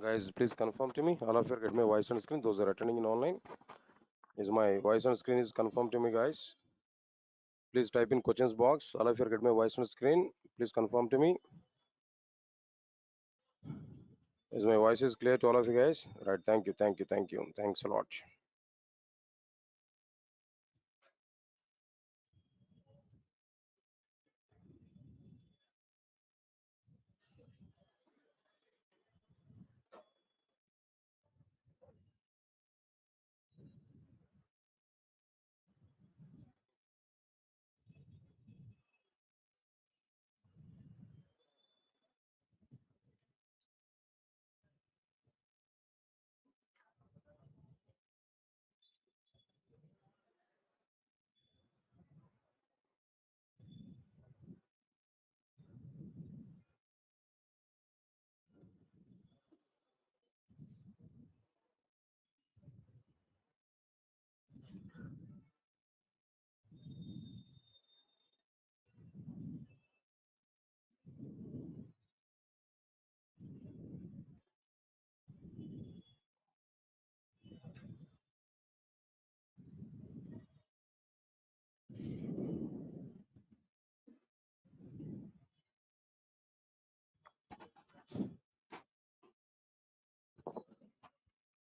Guys, please confirm to me. All of you get my voice on screen. Those are attending in online. Is my voice on screen is confirmed to me, guys? Please type in questions box. All of you get my voice on screen. Please confirm to me. Is my voice is clear to all of you guys? Right. Thank you. Thank you. Thank you. Thanks a lot.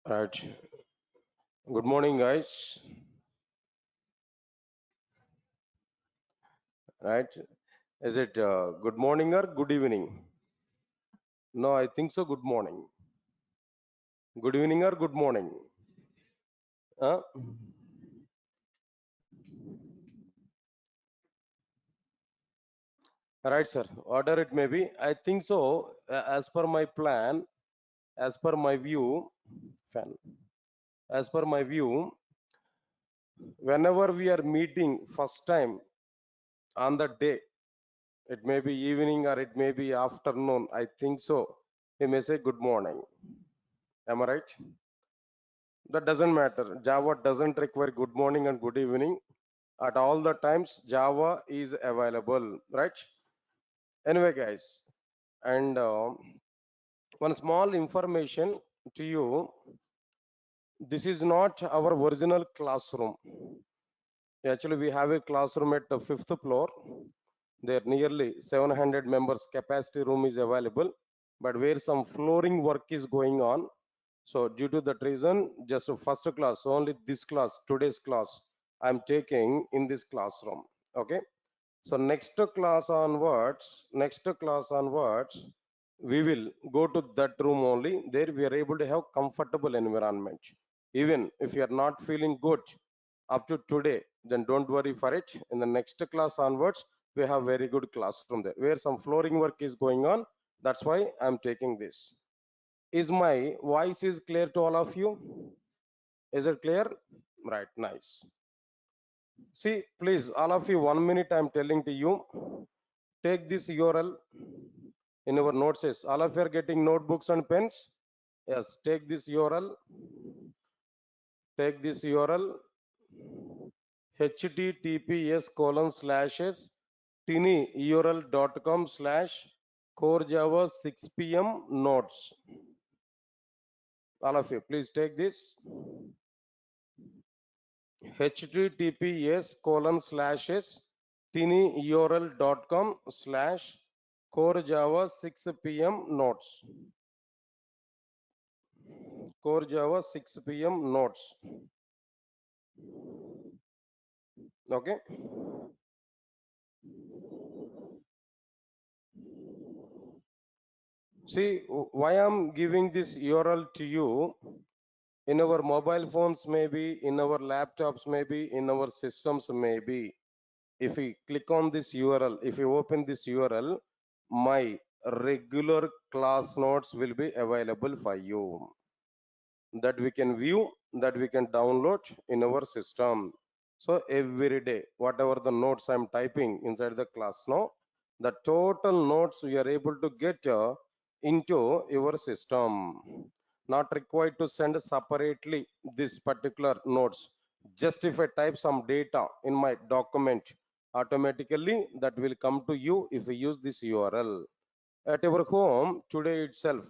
Right. Good morning, guys. Right. Is it good morning or good evening? No, I think so. Good morning. Good evening or good morning? Huh? Right, sir. Order it may be. I think so. As per my plan, as per my view, fan. As per my view, whenever we are meeting first time on the day, it may be evening or it may be afternoon. I think so. We may say good morning. Am I right? That doesn't matter. Java doesn't require good morning and good evening. At all the times, Java is available, right? Anyway, guys, and one small information to you. This is not our original classroom. Actually, we have a classroom at the fifth floor. There nearly 700 members capacity room is available, but where some flooring work is going on. So due to that reason, just a first class, only this class, today's class, I'm taking in this classroom. Okay. So next class onwards, we will go to that room only. There we are able to have comfortable environment. Even if you are not feeling good up to today, then don't worry for it. In the next class onwards, we have very good classroom there where some flooring work is going on. That's why I'm taking this. Is my voice is clear to all of you? Is it clear? Right, nice. See, please, all of you, 1 minute I'm telling to you. Take this URL in our notes. All of you are getting notebooks and pens. Yes, take this URL. Take this URL. https:// tinyurl.com/core java 6 p.m. notes. All of you, please take this. https:// tinyurl.com/core java 6 p.m. notes. Core Java 6 p.m. notes. Okay. See, why I'm giving this URL to you? In our mobile phones, maybe, in our laptops, maybe, in our systems, maybe. If we click on this URL, if you open this URL, my regular class notes will be available for you. That we can view, that we can download in our system. So every day, whatever the notes I'm typing inside the class now, the total notes we are able to get into your system. Not required to send separately this particular notes. Just if I type some data in my document, automatically that will come to you if we use this URL. At your home today itself,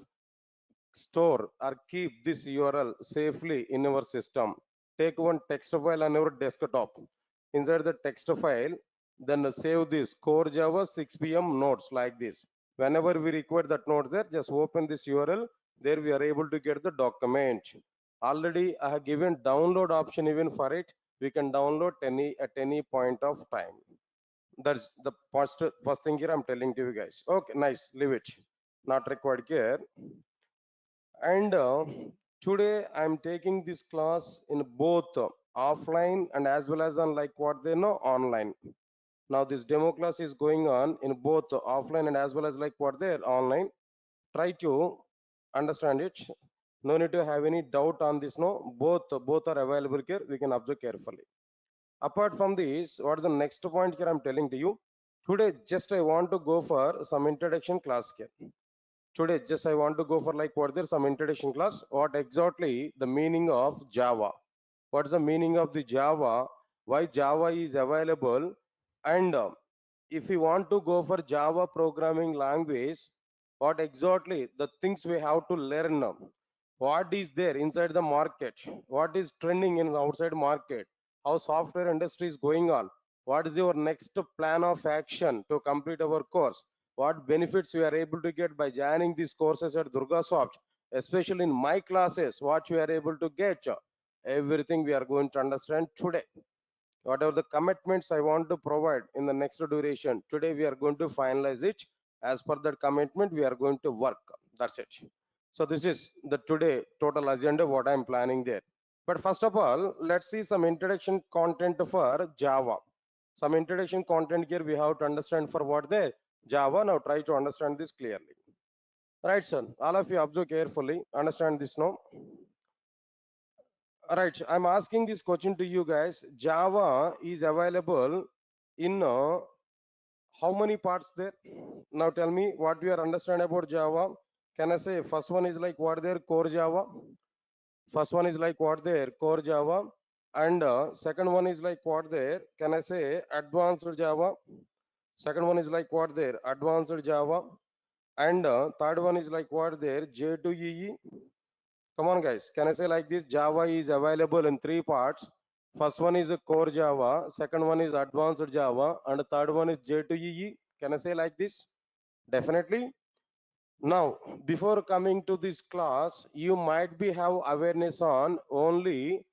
store or keep this URL safely in our system. Take one text file on your desktop. Inside the text file, then save this core Java 6 p.m. notes like this. Whenever we require that note there, just open this URL. There we are able to get the document. Already I have given download option even for it. We can download any at any point of time. That's the first thing here I'm telling to you guys. Okay, nice. Leave it. Not required here. And today I'm taking this class in both offline and as well as on like what they know online. Now this demo class is going on in both offline and as well as like what they're online. Try to understand it. No need to have any doubt on this. No, both are available here. We can observe carefully. Apart from this, what is the next point here I'm telling to you? Today, just I want to go for some introduction class here. Today, just I want to go for like what there some introduction class. What exactly the meaning of Java? What is the meaning of the Java? Why Java is available? And if we want to go for Java programming language, what exactly the things we have to learn? What is there inside the market? What is trending in the outside market? How software industry is going on? What is your next plan of action to complete our course? What benefits we are able to get by joining these courses at Durga Soft, especially in my classes, what we are able to get? Everything we are going to understand today. Whatever the commitments I want to provide in the next duration, today we are going to finalize it. As per that commitment, we are going to work. That's it. So this is the today total agenda, what I'm planning there. But first of all, let's see some introduction content for Java. Some introduction content here we have to understand for what there Java. Now try to understand this clearly. Right, sir. All of you observe carefully. Understand this now. Right, I'm asking this question to you guys. Java is available in how many parts there? Now tell me what you are understand about Java. Can I say first one is like what there core Java? First one is like what there core Java, and second one is like what there? Can I say advanced Java? Second one is like what there advanced Java, and third one is like what there J2EE. Come on, guys. Can I say like this? Java is available in three parts. First one is a core Java, second one is advanced Java, and the third one is J2EE. Can I say like this? Definitely. Now, before coming to this class, you might be have awareness on only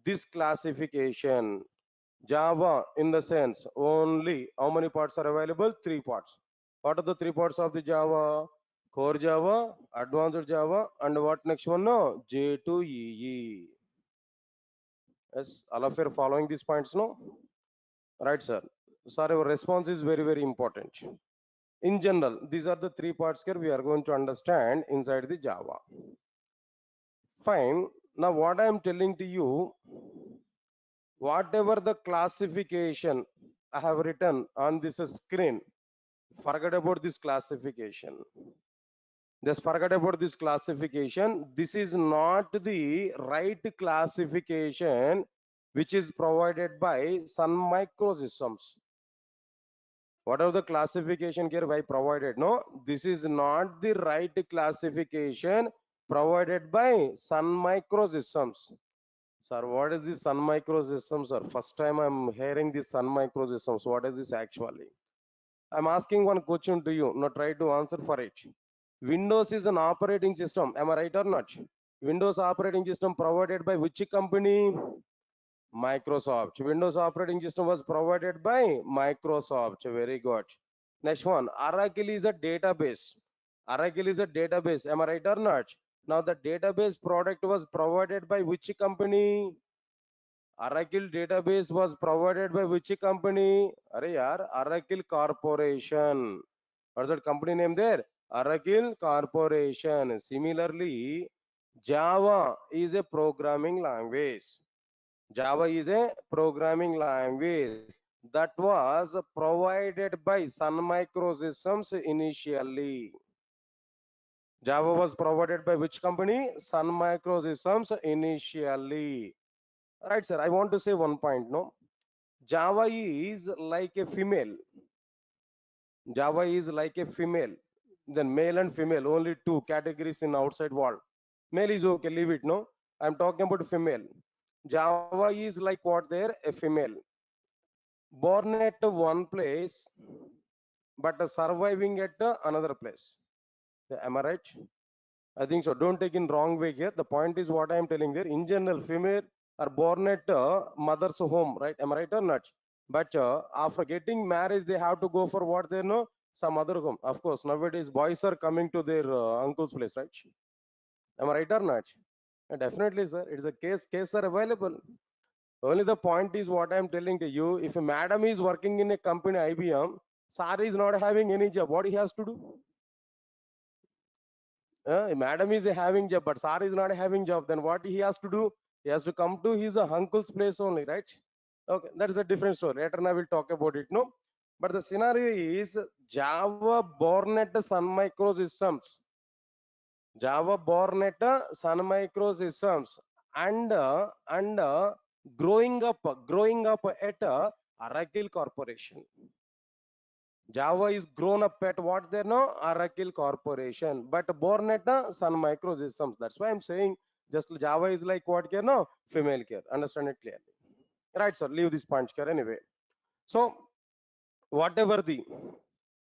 this classification. Java in the sense only how many parts are available? Three parts. What are the three parts of the Java? Core Java, Advanced Java, and what next one? No, J2EE. Yes, all of you are following these points, no? Right, sir. Sir, your response is very, very important. In general, these are the three parts here we are going to understand inside the Java. Fine. Now, what I am telling to you, whatever the classification I have written on this screen, forget about this classification. Just forget about this classification. This is not the right classification which is provided by Sun Microsystems. Whatever the classification here I provided, no, this is not the right classification provided by Sun Microsystems. Sir, what is this Sun Microsystems, sir? First time I'm hearing this Sun Microsystems. What is this actually? I'm asking one question to you. Now try to answer for it. Windows is an operating system. Am I right or not? Windows operating system provided by which company? Microsoft. Windows operating system was provided by Microsoft. Very good. Next one. Oracle is a database. Oracle is a database. Am I right or not? Now the database product was provided by which company? Oracle database was provided by which company? Arey yaar, Oracle Corporation. What's that company name there? Oracle Corporation. Similarly, Java is a programming language. Java is a programming language that was provided by Sun Microsystems initially. Java was provided by which company? Sun Microsystems initially. Right, sir. I want to say one point. No, Java is like a female. Java is like a female. Then male and female, only two categories in outside world. Male is okay, leave it. No, I'm talking about female. Java is like what there, a female, born at one place, but surviving at another place. Yeah, am I right? I think so. Don't take in wrong way here. The point is what I am telling there. In general, female are born at mother's home, right? Am I right or not? But after getting married, they have to go for what they know, some other home. Of course, nowadays boys are coming to their uncle's place, right? Am I right or not? Definitely, sir. It's a case are available. Only the point is what I am telling to you. If a madam is working in a company IBM, sir is not having any job. What he has to do? Madam is having job, but sir is not having job. Then what he has to do? He has to come to his uncle's place only, right? Okay, that is a different story. Later on I will talk about it. No, but the scenario is Java born at Sun Microsystems. Java born at Sun Microsystems and growing up at Oracle Corporation. Java is grown up at what they know, Oracle Corporation, but born at Sun Microsystems. That's why I'm saying just Java is like what care, no, female care. Understand it clearly, right? So leave this point care anyway. So whatever the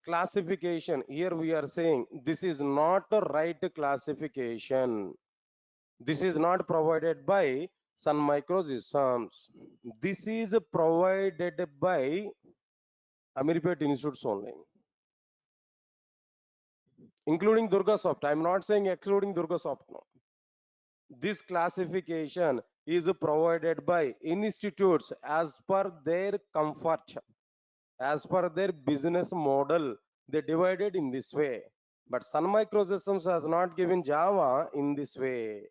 classification here, we are saying this is not a right classification. This is not provided by Sun Microsystems. This is provided by Amirpet Institutes only, including Durga Soft. I'm not saying excluding Durga Soft. No. This classification is provided by institutes as per their comfort, as per their business model. They divided in this way. But Sun Microsystems has not given Java in this way.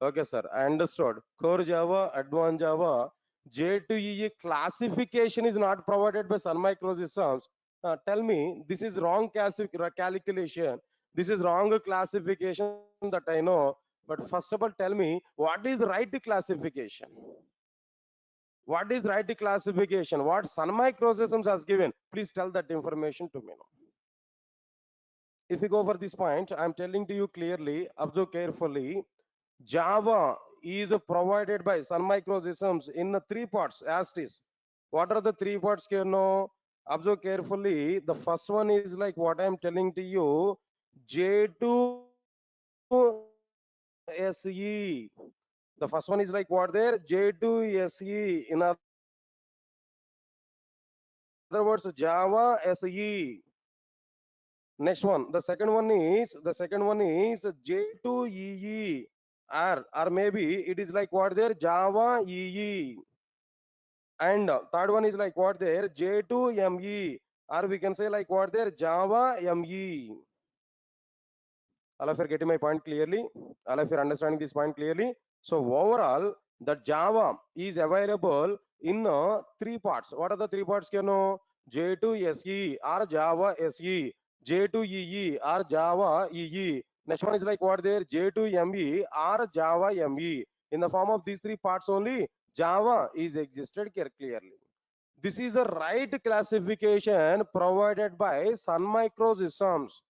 Okay, sir. I understood. Core Java, Advanced Java, J2EE classification is not provided by Sun Microsystems. Tell me, this is wrong calculation. This is wrong classification that I know. But first of all, tell me, what is right classification? What is right classification? What Sun Microsystems has given? Please tell that information to me now. If we go for this point, I'm telling to you clearly, observe carefully. Java is provided by Sun Microsystems in the three parts as it is. What are the three parts, Kerno? Observe carefully. The first one is like what I'm telling to you, J2SE. The first one is like what there? J2SE. In other words, Java SE. Next one, the second one is J2EE, or maybe it is like what there, Java EE. And third one is like what there, J2ME, or we can say like what there, Java ME. All of you are getting my point clearly? All of you are understanding this point clearly? So overall, the Java is available in three parts. What are the three parts? J2SE or Java SE, J2EE or Java EE. Next one is like what there, J2ME or Java ME. In the form of these three parts only, Java is existed clearly. This is the right classification provided by Sun Microsystems,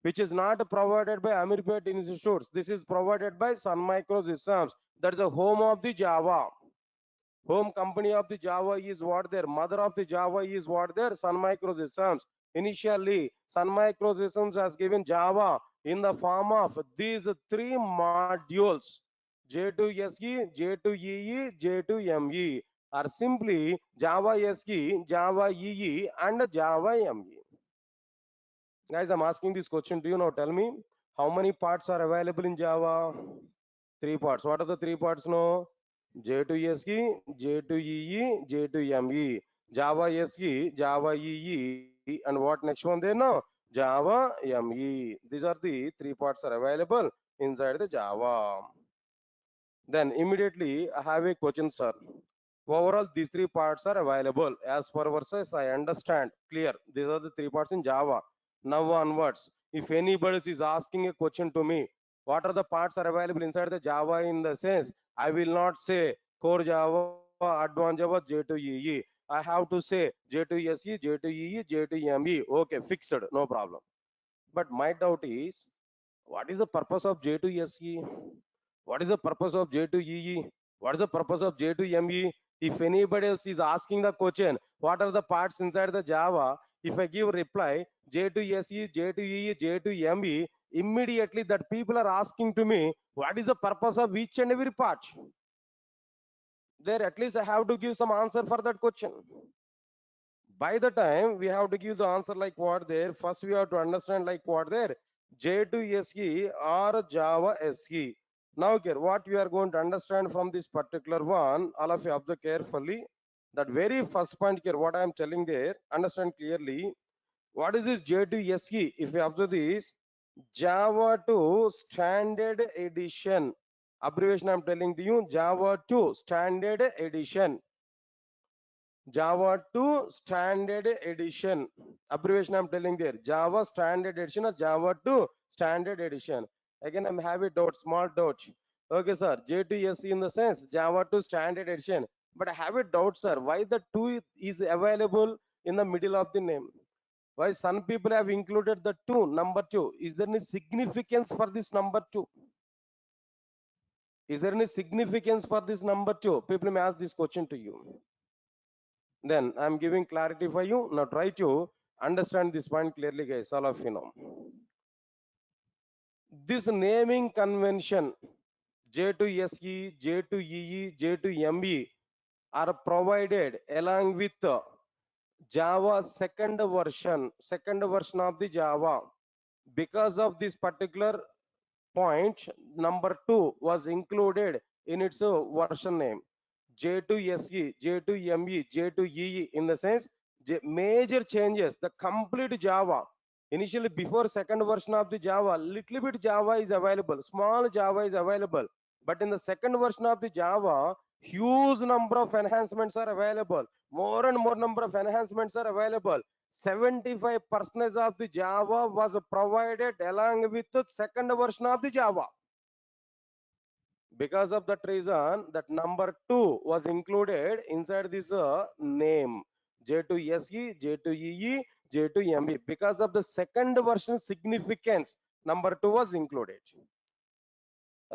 which is not provided by Amirpet Institutes. This is provided by Sun Microsystems. That is the home of the Java. Home company of the Java is what their mother of the Java is what their Sun Microsystems. Initially, Sun Microsystems has given Java in the form of these three modules: J2SE, J2EE, J2ME, or simply Java SE, Java EE, and Java ME. Guys, I'm asking this question to you now. Tell me, how many parts are available in Java? Three parts. What are the three parts? No, J2SE, J2EE, J2ME. Java SE, Java EE, and what next one there? No, Java ME. These are the three parts are available inside the Java. Then immediately I have a question, sir. Overall, these three parts are available as per verses. I understand. Clear. These are the three parts in Java. Now onwards, if anybody is asking a question to me, what are the parts are available inside the Java in the sense, I will not say core Java, advanced Java, J2EE. I have to say J2SE, J2EE, J2ME. Okay, fixed. No problem. But my doubt is, What is the purpose of J to SE? What is the purpose of J to EE? What is the purpose of J to ME? If anybody else is asking the question, what are the parts inside the Java? If I give reply J to SE, J to EE, J to ME, immediately that people are asking to me, what is the purpose of each and every part? There at least I have to give some answer for that question. By the time we have to give the answer like what there, first we have to understand like what there, J to SE or Java SE. Now here, what we are going to understand from this particular one, all of you observe carefully. That very first point here, what I am telling there, understand clearly. What is this J to SE? If you observe this, Java 2 Standard Edition. Abbreviation I am telling to you, Java 2 Standard Edition. Java 2 Standard Edition. Abbreviation I'm telling there. Java Standard Edition or Java 2 Standard Edition. Again, I'm having doubt, small doubt. Okay, sir. J2SE in the sense Java 2 Standard Edition. But I have a doubt, sir. Why the 2 is available in the middle of the name? Why some people have included the 2, number 2? Is there any significance for this number 2? Is there any significance for this number 2? People may ask this question to you. Then I'm giving clarity for you. Now try to understand this point clearly, guys. All of you know. This naming convention, J to SE, J to EE, J to ME, are provided along with Java second version of the Java. Because of this particular point, number 2 was included in its version name. J to SE, J to ME, J to EE, in the sense major changes, the complete Java. Initially, before second version of the Java, little bit Java is available, small Java is available. But in the second version of the Java, huge number of enhancements are available. More and more number of enhancements are available. 75% of the Java was provided along with the second version of the Java. Because of that reason, that number 2 was included inside this name, J to SE, J to EE, J to ME. Because of the second version significance, number 2 was included.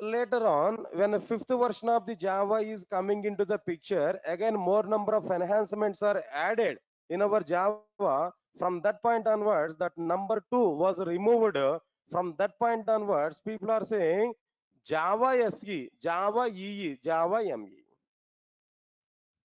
Later on, when a fifth version of the Java is coming into the picture, again more number of enhancements are added in our Java. From that point onwards, that number 2 was removed. From that point onwards, people are saying Java SE, Java EE, Java ME.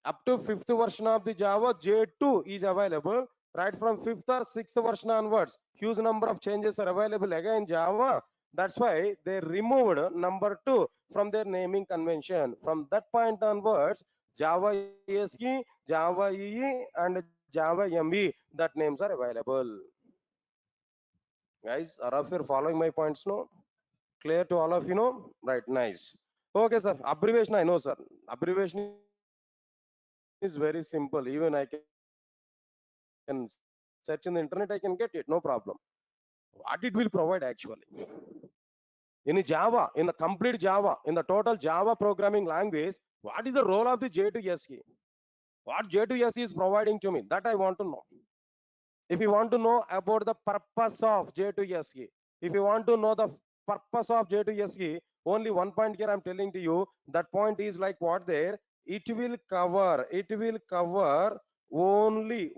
Up to fifth version of the Java, J2 is available. Right from fifth or sixth version onwards, huge number of changes are available again in Java. That's why they removed number 2 from their naming convention. From that point onwards, Java SE, Java EE, and Java ME, that names are available. Guys, are of you following my points now? Clear to all of you know? Right, nice. Okay, sir. Abbreviation, I know, sir. Abbreviation is very simple. Even I can search in the internet, I can get it, no problem. What it will provide actually? In Java, in the complete Java, in the total Java programming language, what is the role of the J to SE? What J to SE is providing to me? That I want to know. If you want to know about the purpose of J to SE, if you want to know the purpose of J to SE, only one point here I'm telling to you. That point is like what there? It will cover only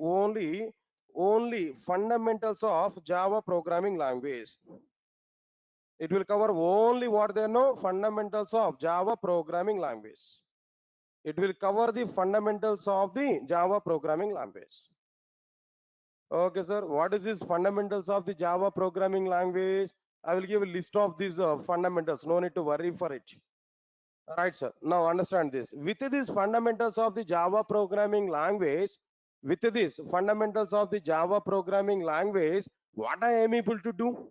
fundamentals of Java programming language. It will cover only what they know, fundamentals of Java programming language. It will cover the fundamentals of the Java programming language. Okay, sir. What is this fundamentals of the Java programming language? I will give a list of these fundamentals. No need to worry for it. Right, sir. Now understand this. With these fundamentals of the Java programming language, what I am able to do?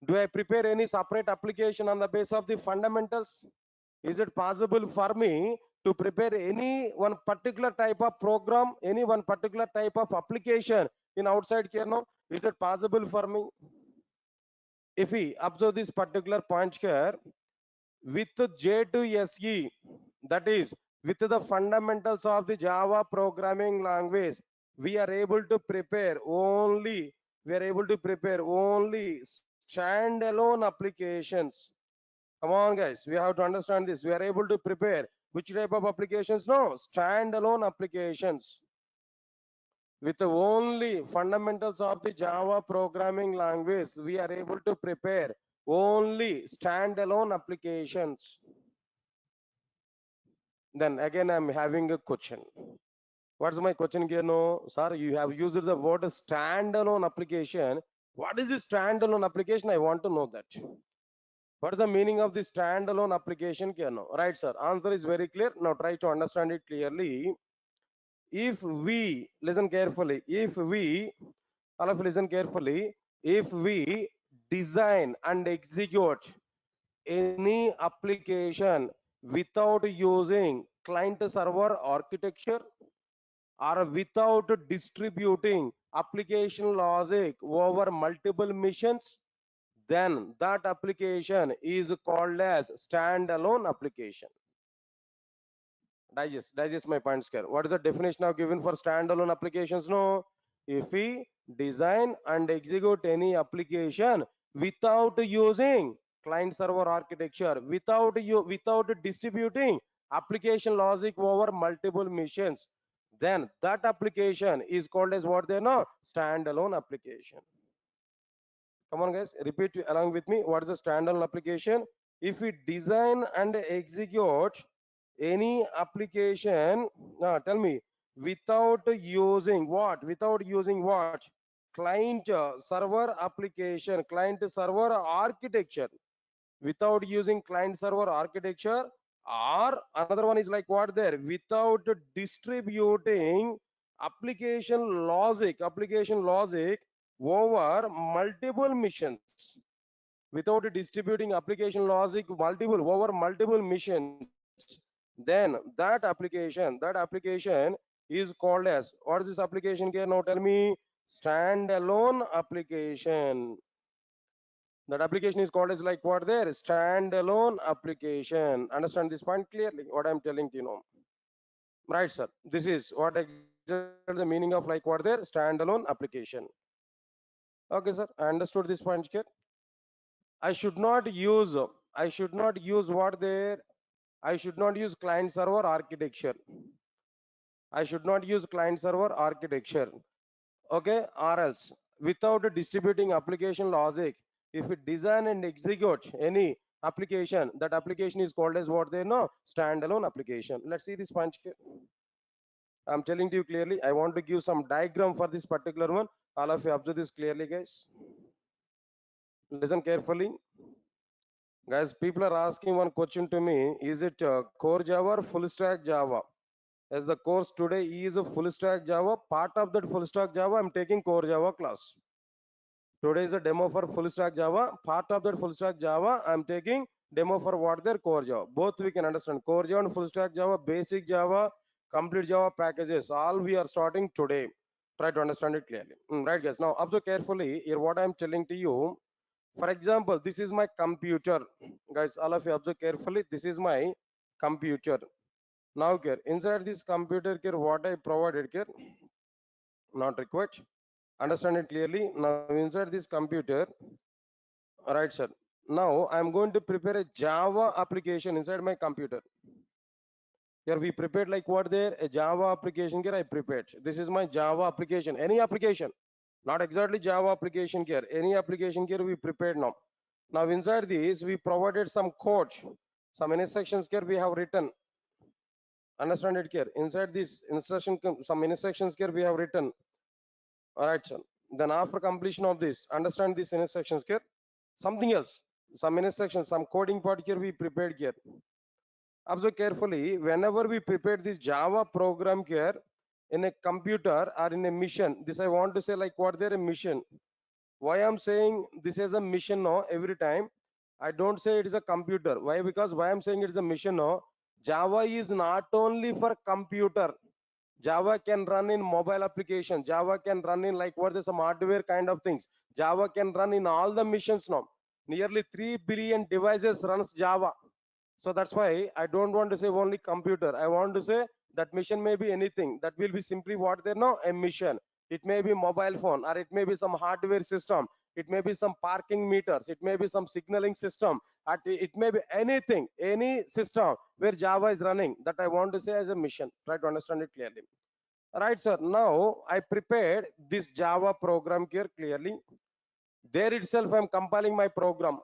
Do I prepare any separate application on the basis of the fundamentals? Is it possible for me to prepare any one particular type of program, any one particular type of application in outside kernel? Is it possible for me? If we observe this particular point here, with J to SE, that is with the fundamentals of the Java programming language, we are able to prepare only standalone applications. Come on, guys. We have to understand this. We are able to prepare which type of applications? No, standalone applications with the only fundamentals of the Java programming language. We are able to prepare only standalone applications. Then again, I'm having a question. What's my question here? No, sir, you have used the word standalone application. What is this standalone application? I want to know that. What is the meaning of this standalone application? No? Right, sir. Answer is very clear. Now try to understand it clearly. If we listen carefully, all of you listen carefully, if we design and execute any application without using client server architecture or without distributing application logic over multiple missions, then that application is called as standalone application. Digest my points here. What is the definition of given for standalone applications? No, if we design and execute any application without using client server architecture, without distributing application logic over multiple missions, then that application is called as what they know, standalone application. Come on, guys, repeat along with me. What is a standalone application? If we design and execute any application, tell me, without using what? Without using what? Client server application, client server architecture. Without using client server architecture, or another one is like what there? Without distributing application logic over multiple missions, without distributing application logic multiple missions, then that application is called as, what is this application here? Now tell me. Standalone application. That application is called as like what there? Standalone application. Understand this point clearly, what I'm telling to you now. Right, sir. This is what exactly the meaning of like what there? Standalone application. Okay, sir. I understood this point here. I should not use, I should not use what there? I should not use client server architecture. I should not use client server architecture. Okay, or else without distributing application logic, if we design and execute any application, that application is called as what they know? Standalone application. Let's see this punch. I'm telling to you clearly. I want to give some diagram for this particular one. All of you observe this clearly, guys. Listen carefully. Guys, people are asking one question to me. Is it core Java or full stack Java? As the course today is a full stack Java, part of that full stack Java, I'm taking core Java class. Today is a demo for full stack Java. Part of that full stack Java, I'm taking demo for what their core Java. Both we can understand. Core Java and full stack Java, basic Java, complete Java packages. All we are starting today. Try to understand it clearly. Right, guys. Now observe carefully here what I'm telling to you. For example, this is my computer. Guys, all of you observe carefully. This is my computer. Now here, inside this computer here, what I provided here, not required. Understand it clearly. Now inside this computer, right, sir. Now I'm going to prepare a Java application inside my computer. Here we prepared like what there? A Java application here I prepared. This is my Java application. Any application, not exactly Java application here. Any application here we prepared now. Now inside this we provided some code, some instructions here we have written. Understand it here. Inside this instruction, some instructions here we have written. All right, sir. Then after completion of this, understand these instructions here. Something else, some instructions, some coding part here we prepared here. Observe carefully. Whenever we prepare this Java program here in a computer or in a mission, this I want to say like what there a mission. Why I'm saying this is a mission now every time. I don't say it is a computer. Why? Because why I'm saying it is a mission now. Java is not only for computer. Java can run in mobile application. Java can run in like what is some hardware kind of things. Java can run in all the missions now. Nearly 3 billion devices runs Java. So that's why I don't want to say only computer. I want to say that mission may be anything. That will be simply what they know, a mission. It may be mobile phone or it may be some hardware system. it may be some parking meters, it may be some signaling system, it may be anything, any system where Java is running, that I want to say as a mission. Try to understand it clearly. Right, sir. Now I prepared this Java program here clearly. There itself I'm compiling my program.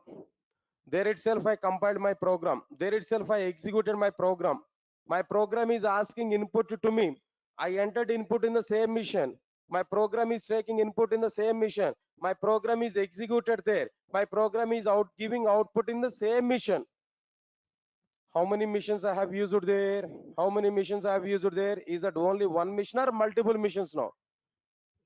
There itself I compiled my program. There itself I executed my program. My program is asking input to me. I entered input in the same mission. My program is taking input in the same mission. My program is executed there. My program is out giving output in the same mission. How many missions I have used there? How many missions I have used there? Is that only one mission or multiple missions now?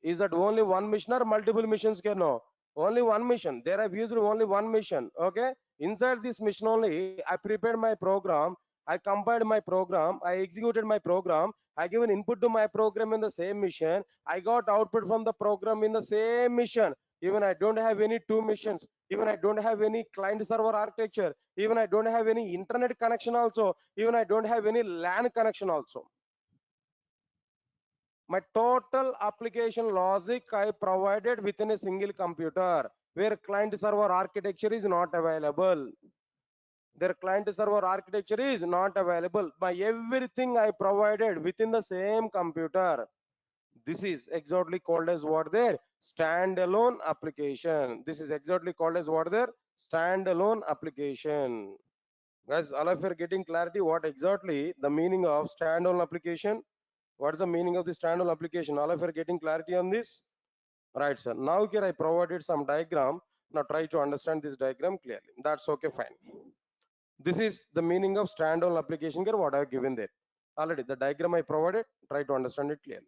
Is that only one mission or multiple missions? Can no, only one mission. There I've used only one mission. Okay, inside this mission only I prepared my program, I compiled my program, I executed my program, I given input to my program in the same mission, I got output from the program in the same mission. Even I don't have any two missions, even I don't have any client server architecture, even I don't have any internet connection also, even I don't have any LAN connection also. My total application logic I provided within a single computer, where client server architecture is not available. Their client server architecture is not available. By everything I provided within the same computer. This is exactly called as what their standalone application. This is exactly called as what their standalone application. Guys, all of you are getting clarity what exactly the meaning of standalone application? What's the meaning of the standalone application? All of you are getting clarity on this? Right, sir. Now here I provided some diagram. Now try to understand this diagram clearly. That's okay, fine. This is the meaning of standalone application here, what I have given there. Already the diagram I provided, try to understand it clearly.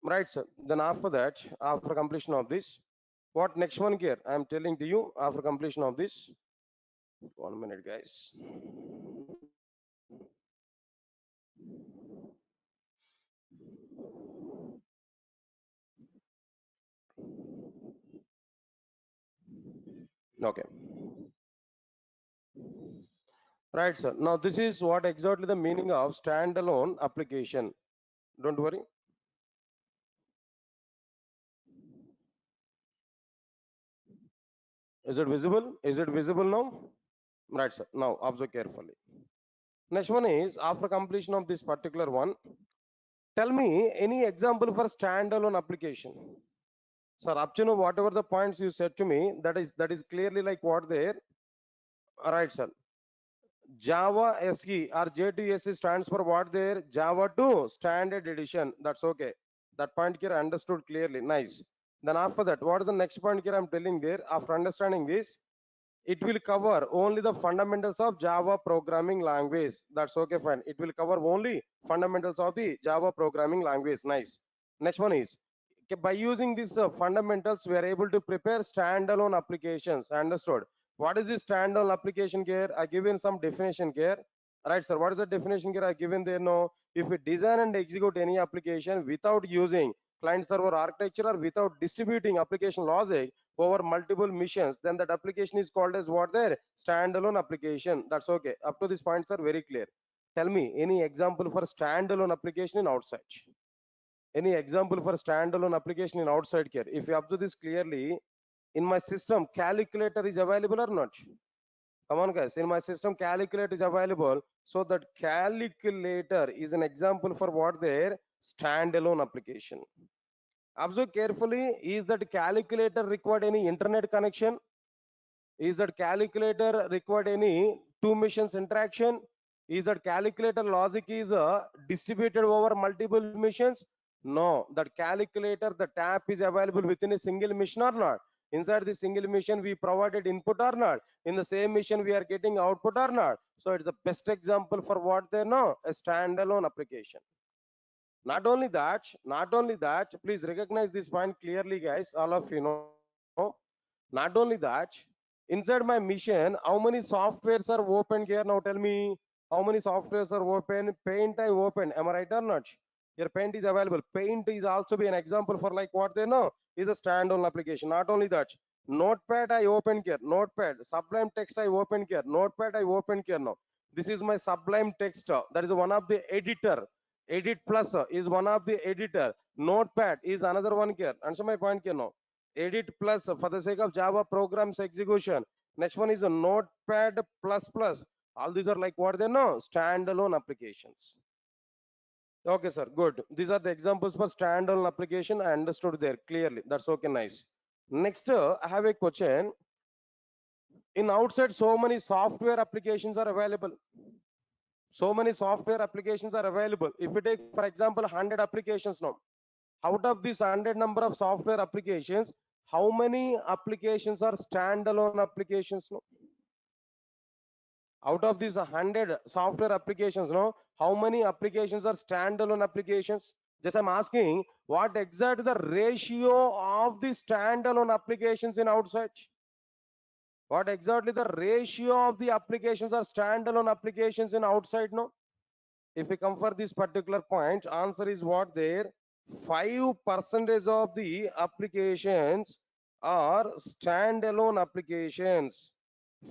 Right, sir. Then after that, after completion of this, what next one here? I am telling to you after completion of this. 1 minute, guys. Okay. Right, sir. Now this is what exactly the meaning of standalone application. Don't worry. Is it visible? Is it visible now? Right, sir. Now observe carefully. Next one is after completion of this particular one, tell me any example for standalone application. Sir, up to now, whatever the points you said to me, that is clearly like what there. Right, sir. Java SE or J2SE stands for what there? Java 2 Standard Edition. That's okay. That point here understood clearly. Nice. Then after that, what is the next point here I'm telling there? After understanding this, it will cover only the fundamentals of Java programming language. That's okay, fine. It will cover only fundamentals of the Java programming language. Nice. Next one is, by using these fundamentals, we are able to prepare standalone applications. Understood? What is this standalone application here? I given some definition here. Right, sir. What is the definition here I given there? No. If we design and execute any application without using client server architecture or without distributing application logic over multiple missions, then that application is called as what there? Standalone application. That's okay. Up to this points are very clear. Tell me any example for standalone application in outside. Any example for standalone application in outside here? If you observe this clearly, in my system, calculator is available or not? Come on, guys. In my system, calculator is available. So that calculator is an example for what their standalone application. Observe carefully. Is that calculator required any internet connection? Is that calculator required any two missions interaction? Is that calculator logic is distributed over multiple missions? No, that calculator, the tab is available within a single mission or not? Inside the single mission, we provided input or not? In the same mission, we are getting output or not? So it's the best example for what they know, a standalone application. Not only that, please recognize this point clearly, guys, all of you know. Not only that, inside my mission, how many softwares are open here? Now tell me, how many softwares are open? Paint I open, am I right or not? Your paint is available. Paint is also be an example for like what they know is a standalone application. Not only that, notepad I open here, notepad, sublime text I open here, notepad I open here now. This is my sublime text. That is one of the editor. Edit plus is one of the editor. Notepad is another one here. Answer my point here now. edit plus for the sake of Java programs execution. Next one is a notepad plus plus. All these are like what they know, standalone applications. Okay, sir, good. These are the examples for standalone application. I understood there clearly. That's okay, nice. Next, I have a question. In outside, so many software applications are available. So many software applications are available. If we take, for example, 100 applications now, out of this 100 number of software applications, how many applications are standalone applications now? Out of these 100 software applications now, how many applications are standalone applications? Just I'm asking, what exactly the ratio of the standalone applications in outside? What exactly the ratio of the applications are standalone applications in outside now? If we come for this particular point, answer is what there? 5% of the applications are standalone applications.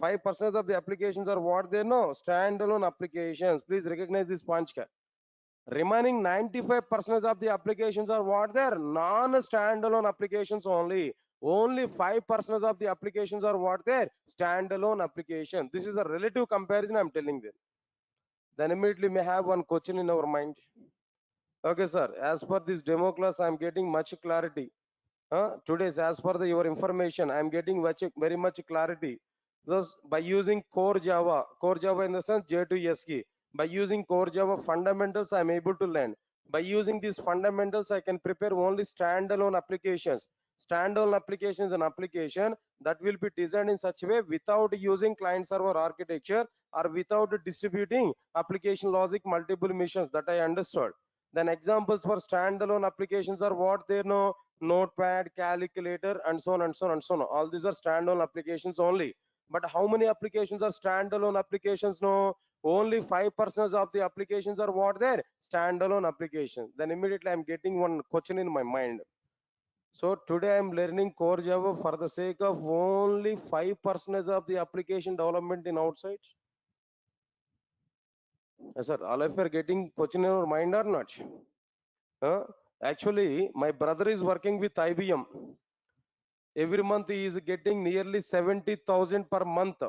5% of the applications are what they know? Standalone applications. Please recognize this point. Remaining 95% of the applications are what they're non-standalone applications only. Only 5% of the applications are what they're standalone application. This is a relative comparison I'm telling them. Then immediately may have one question in our mind. Okay, sir. As per this demo class, I'm getting much clarity. Today's, as per your information, I'm getting very much clarity. Thus, by using core Java in the sense J2SE, by using core Java fundamentals, I'm able to learn. By using these fundamentals, I can prepare only standalone applications. Standalone application is an application that will be designed in such a way without using client server architecture or without distributing application logic multiple missions that I understood. Then examples for standalone applications are what they know: notepad, calculator, and so on and so on and so on. All these are standalone applications only. But how many applications are standalone applications? No, only 5% of the applications are what there? Standalone applications. Then immediately I'm getting one question in my mind. So today I'm learning core Java for the sake of only 5% of the application development in outside. Yes, sir, all of you are getting question in your mind or not? Huh? Actually, my brother is working with IBM. Every month he is getting nearly 70,000 per month.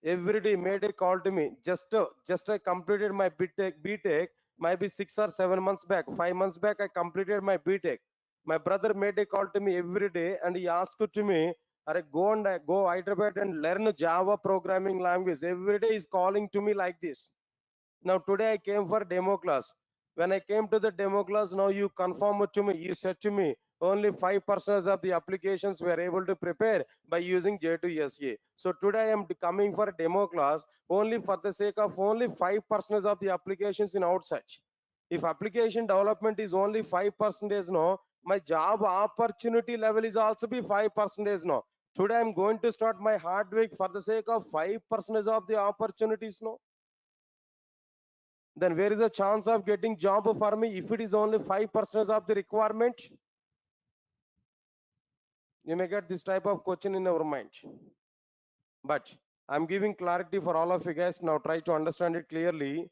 Every day made a call to me. Just I completed my BTech, maybe 6 or 7 months back. 5 months back, I completed my BTech. My brother made a call to me every day, and he asked to me, "Are go and go Hyderabad and learn Java programming language." Every day he's calling to me like this. Now today I came for demo class. When I came to the demo class, now you confirm to me, you said to me, only 5% of the applications were able to prepare by using J2SE. So today I am coming for a demo class only for the sake of only 5% of the applications in outside. If application development is only 5% no, my job opportunity level is also be 5% no. Today I'm going to start my hard work for the sake of 5% of the opportunities no. Then where is the chance of getting job for me if it is only 5% of the requirement? You may get this type of question in our mind. But I'm giving clarity for all of you guys. Now try to understand it clearly.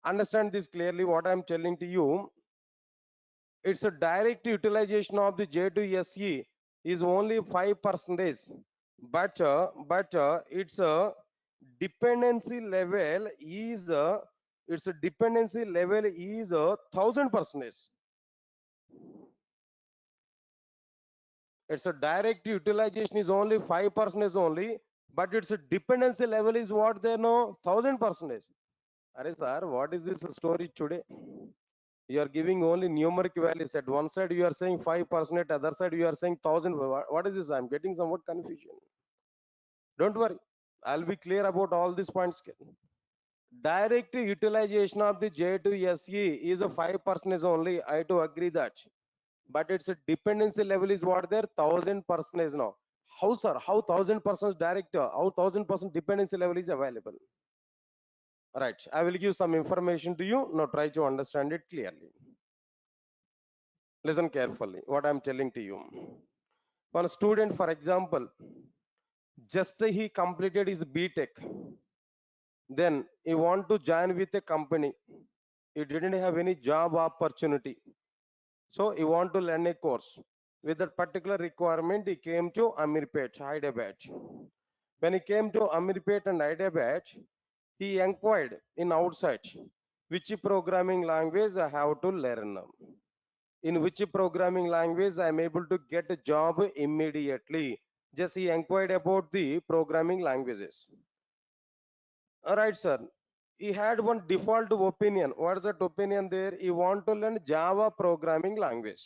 Understand this clearly what I'm telling to you. It's a direct utilization of the J2SE is only 5%. But it's a dependency level is its a dependency level is 1,000%. It's a direct utilization is only 5% only, but its a dependency level is what they know 1,000%. Are sir, what is this story today? You are giving only numeric values. At one side you are saying 5%, other side you are saying 1,000. What is this? I'm getting somewhat confusion. Don't worry, I'll be clear about all these points. Direct utilization of the J2SE is a 5% only. I do agree that. But its a dependency level is what there 1,000% now. How, sir? How 1,000% direct? How 1,000% dependency level is available? Right. I will give some information to you. Now try to understand it clearly. Listen carefully. What I'm telling to you. One student, for example, just he completed his BTech. Then he want to join with a company. He didn't have any job opportunity. So he want to learn a course. With that particular requirement, he came to Amirpet, Hyderabad. When he came to Amirpet and Hyderabad, he inquired in outside which programming language I have to learn. In which programming language I am able to get a job immediately. Just he inquired about the programming languages. All right, sir. He had one default opinion. What is that opinion there? He want to learn Java programming language.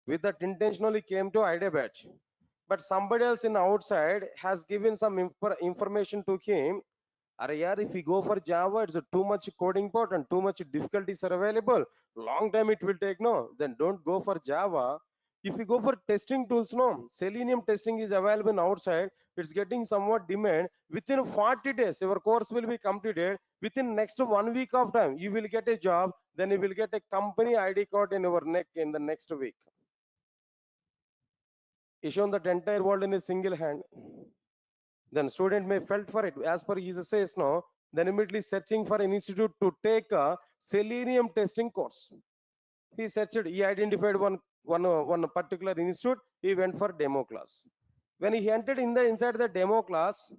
With that intentionally came to Hyderabad. But somebody else in outside has given some information to him. Arey yaar, if we go for Java, it's too much coding part and too much difficulties are available. Long time it will take. No, then don't go for Java. If you go for testing tools, no, Selenium testing is available outside. It's getting somewhat demand. Within 40 days, your course will be completed. Within next 1 week of time, you will get a job. Then you will get a company ID card in your neck in the next week. Is shown that entire world in a single hand. Then student may felt for it as per his says no, then immediately searching for an institute to take a selenium testing course. He searched, he identified one particular institute. He went for demo class. When he entered in the inside the demo class,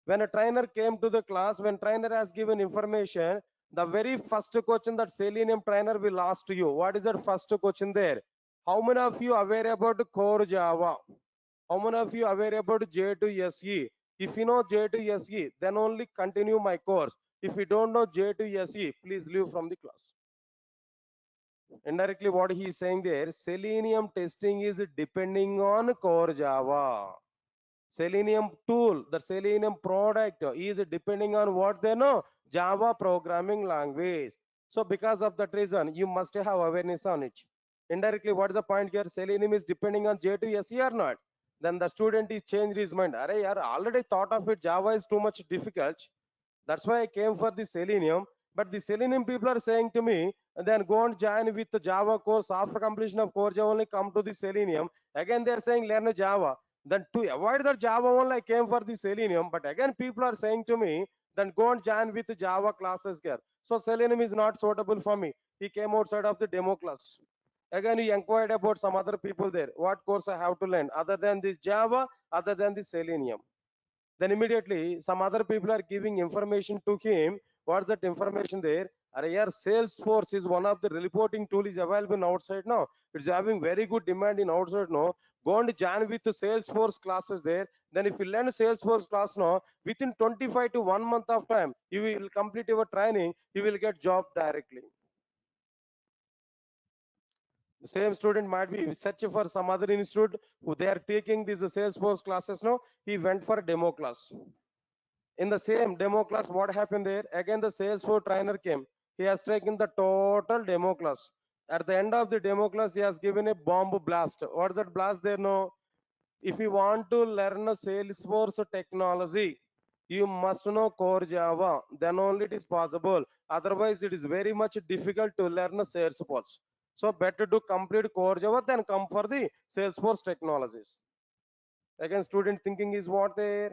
when a trainer came to the class, when trainer has given information, the very first question that selenium trainer will ask to you, what is that first question there? How many of you aware about core Java? How many of you aware about J2SE? If you know J2SE, then only continue my course. If you don't know J2SE, please leave from the class. Indirectly, what he is saying there, Selenium testing is depending on core Java. Selenium tool, the Selenium product is depending on what they know, Java programming language. So because of that reason, you must have awareness on it. Indirectly, what is the point here? Selenium is depending on J2SE or not? Then the student is changed his mind. Arey, yaar, already thought of it. Java is too much difficult. That's why I came for the Selenium. But the Selenium people are saying to me, then go and join with the Java course. After completion of core Java, only come to the Selenium. Again, they're saying learn Java. Then to avoid the Java only, I came for the Selenium. But again, people are saying to me, then go and join with the Java classes here. So Selenium is not suitable for me. He came outside of the demo class. Again, he inquired about some other people there. What course I have to learn other than this Java, other than the Selenium. Then immediately some other people are giving information to him. What's that information there? Here Salesforce is one of the reporting tool is available in outside now. It's having very good demand in outside now. Go and join with the Salesforce classes there. Then if you learn Salesforce class now, within 25 to 1 month of time, you will complete your training, you will get job directly. The same student might be searching for some other institute who they are taking these Salesforce classes now. He went for a demo class. In the same demo class, what happened there? Again, the Salesforce trainer came. He has taken the total demo class. At the end of the demo class, he has given a bomb blast. What is that blast there? No. If you want to learn a Salesforce technology, you must know core Java. Then only it is possible. Otherwise, it is very much difficult to learn a Salesforce. So better to complete core Java than come for the Salesforce technologies. Again, student thinking is what there?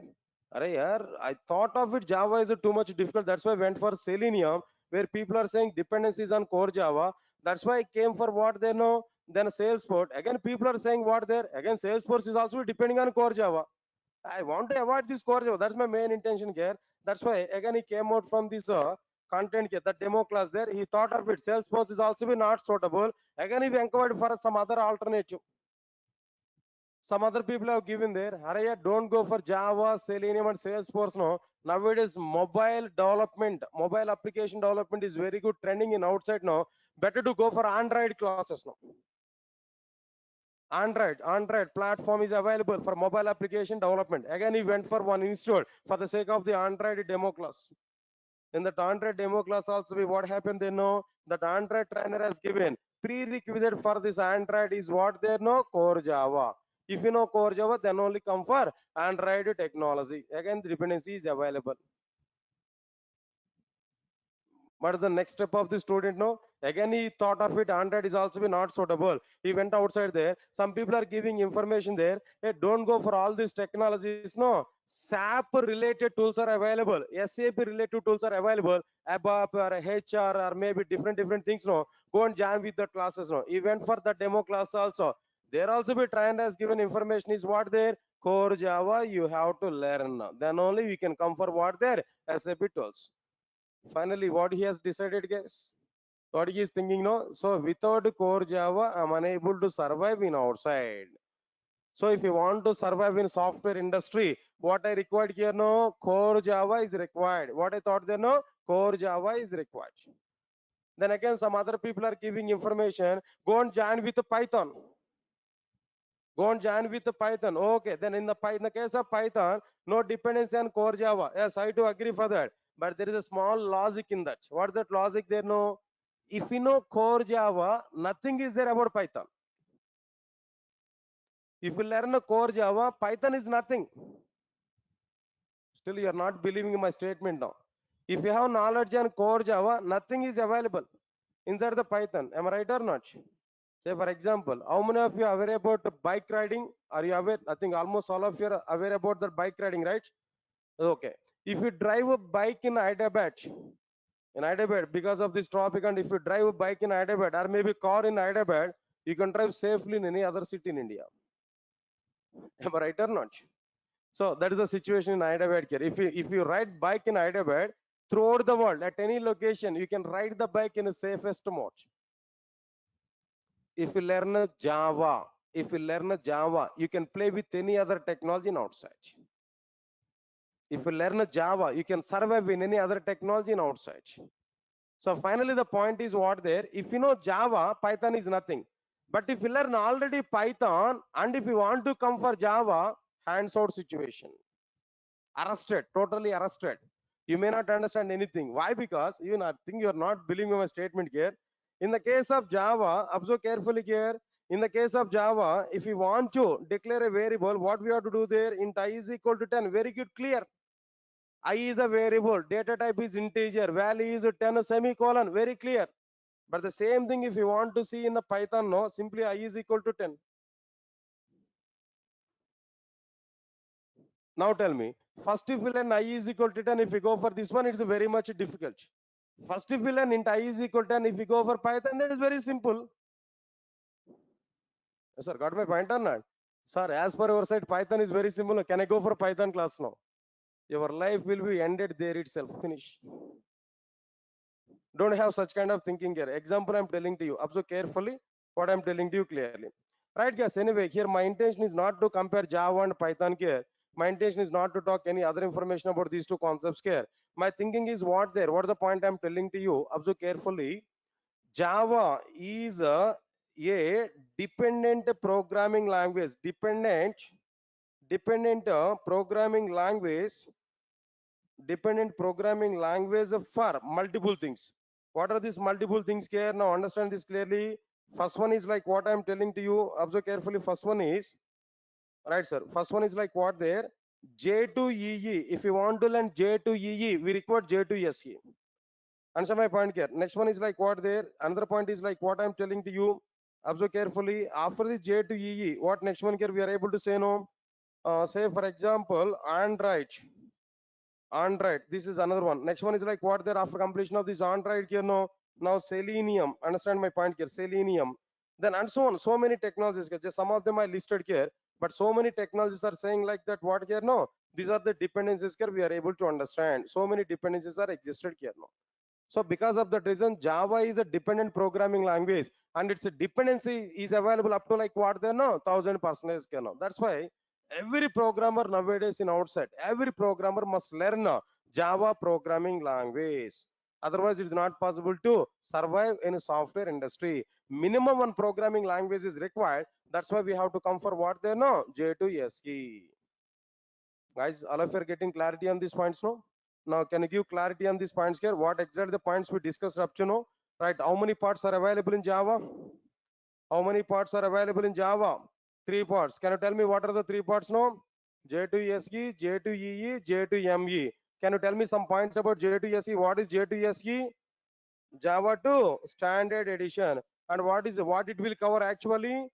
Arey yaar, I thought of it Java is too much difficult. That's why I went for Selenium, where people are saying dependencies on core Java. That's why I came for what they know. Then Salesforce. Again, people are saying what there. Again, Salesforce is also depending on core Java. I want to avoid this core Java. That's my main intention here. That's why again he came out from this content here, the demo class there. He thought of it. Salesforce is also be not suitable. Again, he inquired for some other alternative. Some other people have given there. Araya, don't go for Java, Selenium, and Salesforce. No, nowadays mobile development, mobile application development is very good trending in outside now. Better to go for Android classes now. Android platform is available for mobile application development. Again, he went for one institute for the sake of the Android demo class. In that Android demo class also, what happened? They know that Android trainer has given prerequisite for this Android is what they know, core Java. If you know core Java, then only come for Android technology. Again, the dependency is available. What is the next step of the student? No, again he thought of it. Android is also be not suitable. He went outside there. Some people are giving information there. Hey, don't go for all these technologies. No, SAP related tools are available. SAP related tools are available. ABAP or HR or maybe different things. No, go and join with the classes. No, he went for the demo class also. There also be trained as given information is what there core Java you have to learn. Then only we can come for what there SAP tools. Finally, what he has decided, guys? What he is thinking, no? So without core Java, I'm unable to survive in outside. So if you want to survive in software industry, what I required here, no, core Java is required. What I thought there, no, core Java is required. Then again, some other people are giving information. Go and join with Python. Go and join with Python. Okay, then in the case of Python, no dependency on core Java. Yes, I do agree for that. But there is a small logic in that. What's that logic there? No, if you know core Java, nothing is there about Python. If you learn a core Java, Python is nothing. Still, you are not believing my statement now. If you have knowledge on core Java, nothing is available inside the Python. Am I right or not? Say, for example, how many of you are aware about bike riding? Are you aware? I think almost all of you are aware about the bike riding, right? Okay. If you drive a bike in Hyderabad, because of this topic, and if you drive a bike in Hyderabad or maybe car in Hyderabad, you can drive safely in any other city in India. Am I right or not? So that is the situation in Hyderabad here. If you ride bike in Hyderabad, throughout the world, at any location, you can ride the bike in the safest mode. If you learn Java, you can play with any other technology in outside. If you learn Java, you can survive in any other technology in outside. So finally, the point is what there. If you know Java, Python is nothing. But if you learn already Python, and if you want to come for Java, hands-out situation. Arrested, totally arrested. You may not understand anything. Why? Because even I think you are not believing my statement here. In the case of Java, observe carefully here. In the case of Java, if you want to declare a variable, what we have to do there? Int I is equal to 10. Very good, clear. I is a variable, data type is integer, value is 10 semicolon. Very clear. But the same thing if you want to see in the Python, no, simply I is equal to 10. Now tell me, first if you learn I is equal to 10, if you go for this one, it's very much difficult. First if you learn int I is equal to 10, if you go for Python, that is very simple. Yes, sir, got my point or not? Sir, as per your side, Python is very simple. Can I go for Python class now? Your life will be ended there itself. Finish. Don't have such kind of thinking here. Example I'm telling to you. Observe carefully what I'm telling to you clearly. Right, guys? Anyway, here my intention is not to compare Java and Python here. My intention is not to talk any other information about these two concepts here. My thinking is what there. What's the point I'm telling to you? Observe carefully. Java is a dependent programming language. Dependent programming language for multiple things. What are these multiple things here? Now understand this clearly. First one is like what I'm telling to you. Observe carefully. First one is, right, sir. First one is like what there? J2EE. If you want to learn J2EE, we require J2SE. Answer my point here. Next one is like what there? Another point is like what I'm telling to you. Observe carefully. After this J2EE, what next one here we are able to say no? Say for example, Android. Android. This is another one. Next one is like what there after completion of this Android here no. Now Selenium. Understand my point here. Selenium. Then and so on. So many technologies. Just some of them I listed here, but so many technologies are saying like that. What here no? These are the dependencies here we are able to understand. So many dependencies are existed here no. So because of that reason, Java is a dependent programming language, and its dependency is available up to like what they know 1000%. That's why every programmer nowadays in outside, every programmer must learn a Java programming language. Otherwise, it is not possible to survive in a software industry. Minimum one programming language is required. That's why we have to come for what they know J2SE. Guys, all of you are getting clarity on these points now? Now, can you give clarity on these points here? What exactly the points we discussed up to now? Right, how many parts are available in Java? How many parts are available in Java? 3 parts. Can you tell me what are the 3 parts now? J2SE, J2EE, J2ME. Can you tell me some points about J2SE? What is J2SE? Java 2 standard edition. And what it will cover actually?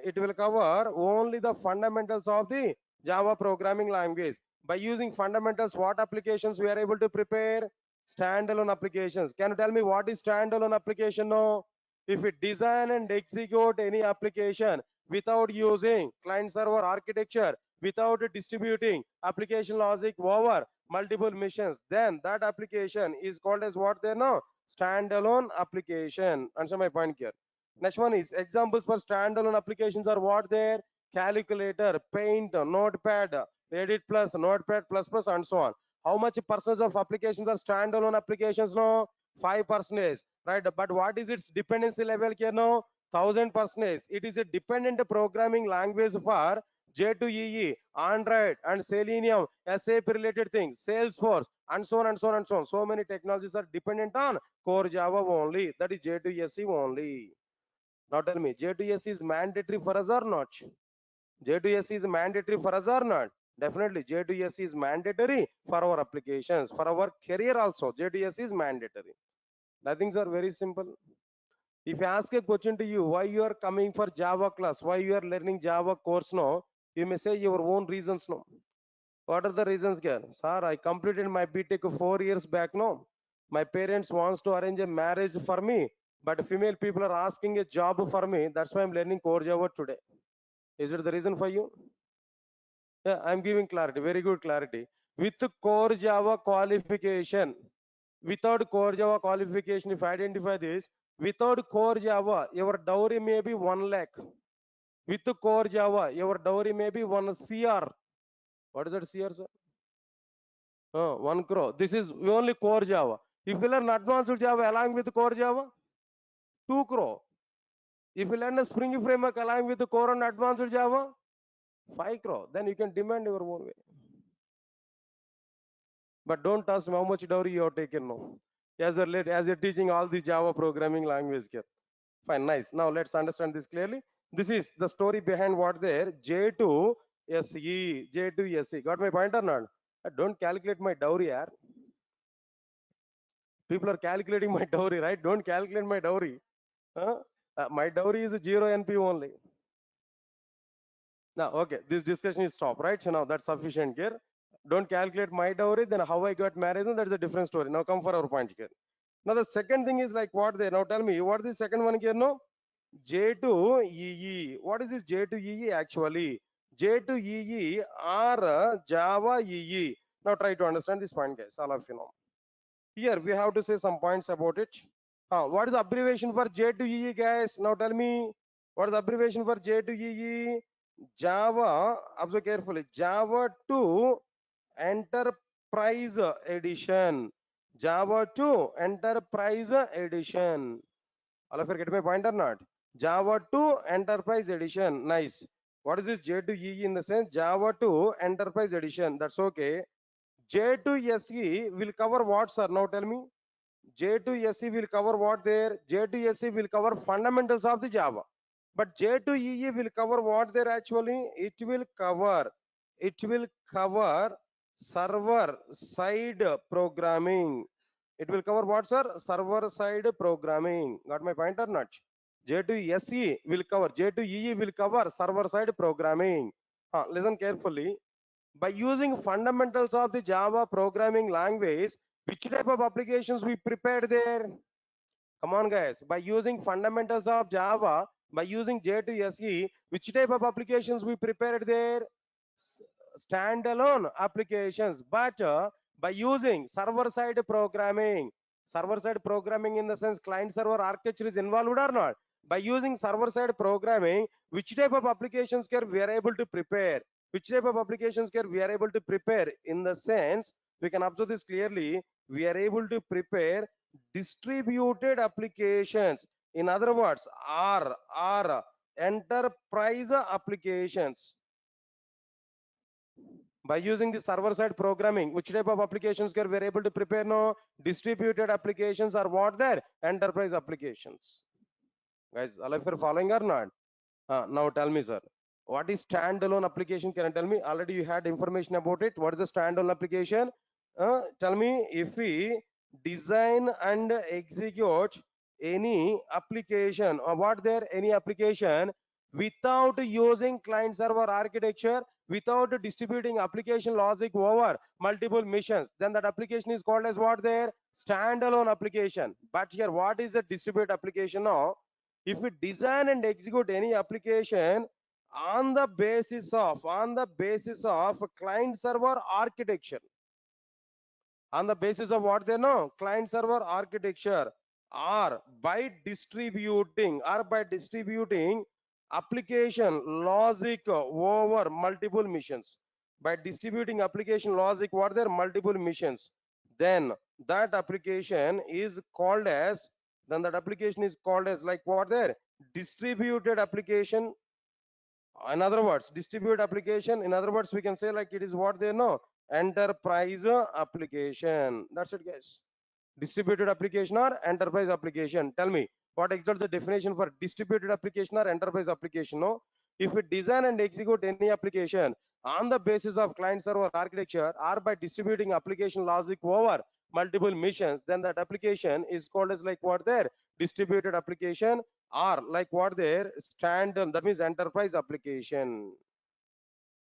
It will cover only the fundamentals of the Java programming language. By using fundamentals, what applications we are able to prepare? Standalone applications. Can you tell me what is standalone application now? If we design and execute any application, without using client server architecture, without distributing application logic over multiple missions, then that application is called as what they know? Standalone application. Answer my point here. Next one is examples for standalone applications are what there? Calculator, Paint, Notepad, Edit Plus, Notepad plus plus, and so on. How much percentage of applications are standalone applications? No, 5%, right? But what is its dependency level here? No, 1000%. It is a dependent programming language for J2EE, Android, and Selenium, SAP related things, Salesforce, and so on and so on and so on. So many technologies are dependent on core Java only. That is J2SE only. Now tell me, J2SE is mandatory for us or not? J2SE is mandatory for us or not? Definitely, J2SE is mandatory for our applications, for our career also. J2SE is mandatory. Nothing are very simple. If I ask a question to you, why you are coming for Java class, why you are learning Java course now, you may say your own reasons no. What are the reasons here? Sir, I completed my BTech 4 years back now. My parents wants to arrange a marriage for me, but female people are asking a job for me. That's why I'm learning core Java today. Is it the reason for you? Yeah, I'm giving clarity, very good clarity. With core Java qualification, without core Java qualification, if I identify this, without core Java, your dowry may be 1 lakh. With core Java, your dowry may be 1 CR. What is that CR, sir? 1 crore. This is only core Java. If you learn advanced Java along with core Java, 2 crore. If you learn a Spring framework along with the core and advanced Java, 5 crore. Then you can demand your own way. But don't ask me how much dowry you have taken now. As you're teaching all the Java programming language here. Fine, nice. Now let's understand this clearly. This is the story behind what there. J2SE. J2SE. Got my point or not? Don't calculate my dowry, yaar. People are calculating my dowry, right? Don't calculate my dowry. Huh? My dowry is 0 NP only. Now, okay, this discussion is stop, right? So now that's sufficient here. Don't calculate my dowry, then how I got married, and that's a different story. Now come for our point here. Now the second thing is like what they now tell me, what is the second one here? No, J2EE. What is this J2EE actually? J2EE or Java EE. Now try to understand this point, guys. All of you know. Here we have to say some points about it. What is the abbreviation for J2EE, guys? Now tell me, what is the abbreviation for J2EE? Java, observe carefully, Java 2 Enterprise Edition. Java 2 Enterprise Edition. All of you get my point or not? Java 2 Enterprise Edition. Nice. What is this J2EE in the sense? Java 2 Enterprise Edition. That's okay. J2SE will cover what, sir? Now tell me. J2SE will cover what there? J2SE will cover fundamentals of the Java. But J2EE will cover what there actually? It will cover server side programming. It will cover what, sir? Server side programming. Got my point or not? J2SE will cover, J2EE will cover server side programming. Listen carefully. By using fundamentals of the Java programming language, which type of applications we prepared there? Come on, guys. By using fundamentals of Java, by using J2SE, which type of applications we prepared there? Standalone applications. But by using server-side programming in the sense client-server architecture is involved or not? By using server-side programming, which type of applications can we are able to prepare? Which type of applications can we are able to prepare? In the sense, we can observe this clearly. We are able to prepare distributed applications. In other words, R enterprise applications. By using the server side programming, which type of applications we are able to prepare now? Distributed applications are what there? Enterprise applications. Guys, all of you are following or not? Now tell me, sir, what is standalone application? Can you tell me? Already you had information about it. What is the standalone application? Tell me, if we design and execute any application, or what there, any application without using client server architecture, without distributing application logic over multiple missions, then that application is called as what there? Standalone application. But here, what is a distributed application now? If we design and execute any application on the basis of client server architecture, on the basis of what they know, client server architecture, or by distributing application logic over multiple missions, by distributing application logic what their multiple missions, then that application is called as, like what their distributed application. In other words, distributed application, in other words, we can say like it is what they know, enterprise application. That's it, guys. Distributed application or enterprise application. Tell me what exactly the definition for distributed application or enterprise application. No, if we design and execute any application on the basis of client server architecture or by distributing application logic over multiple missions, then that application is called as like what there, distributed application, or like what there, standard, that means enterprise application.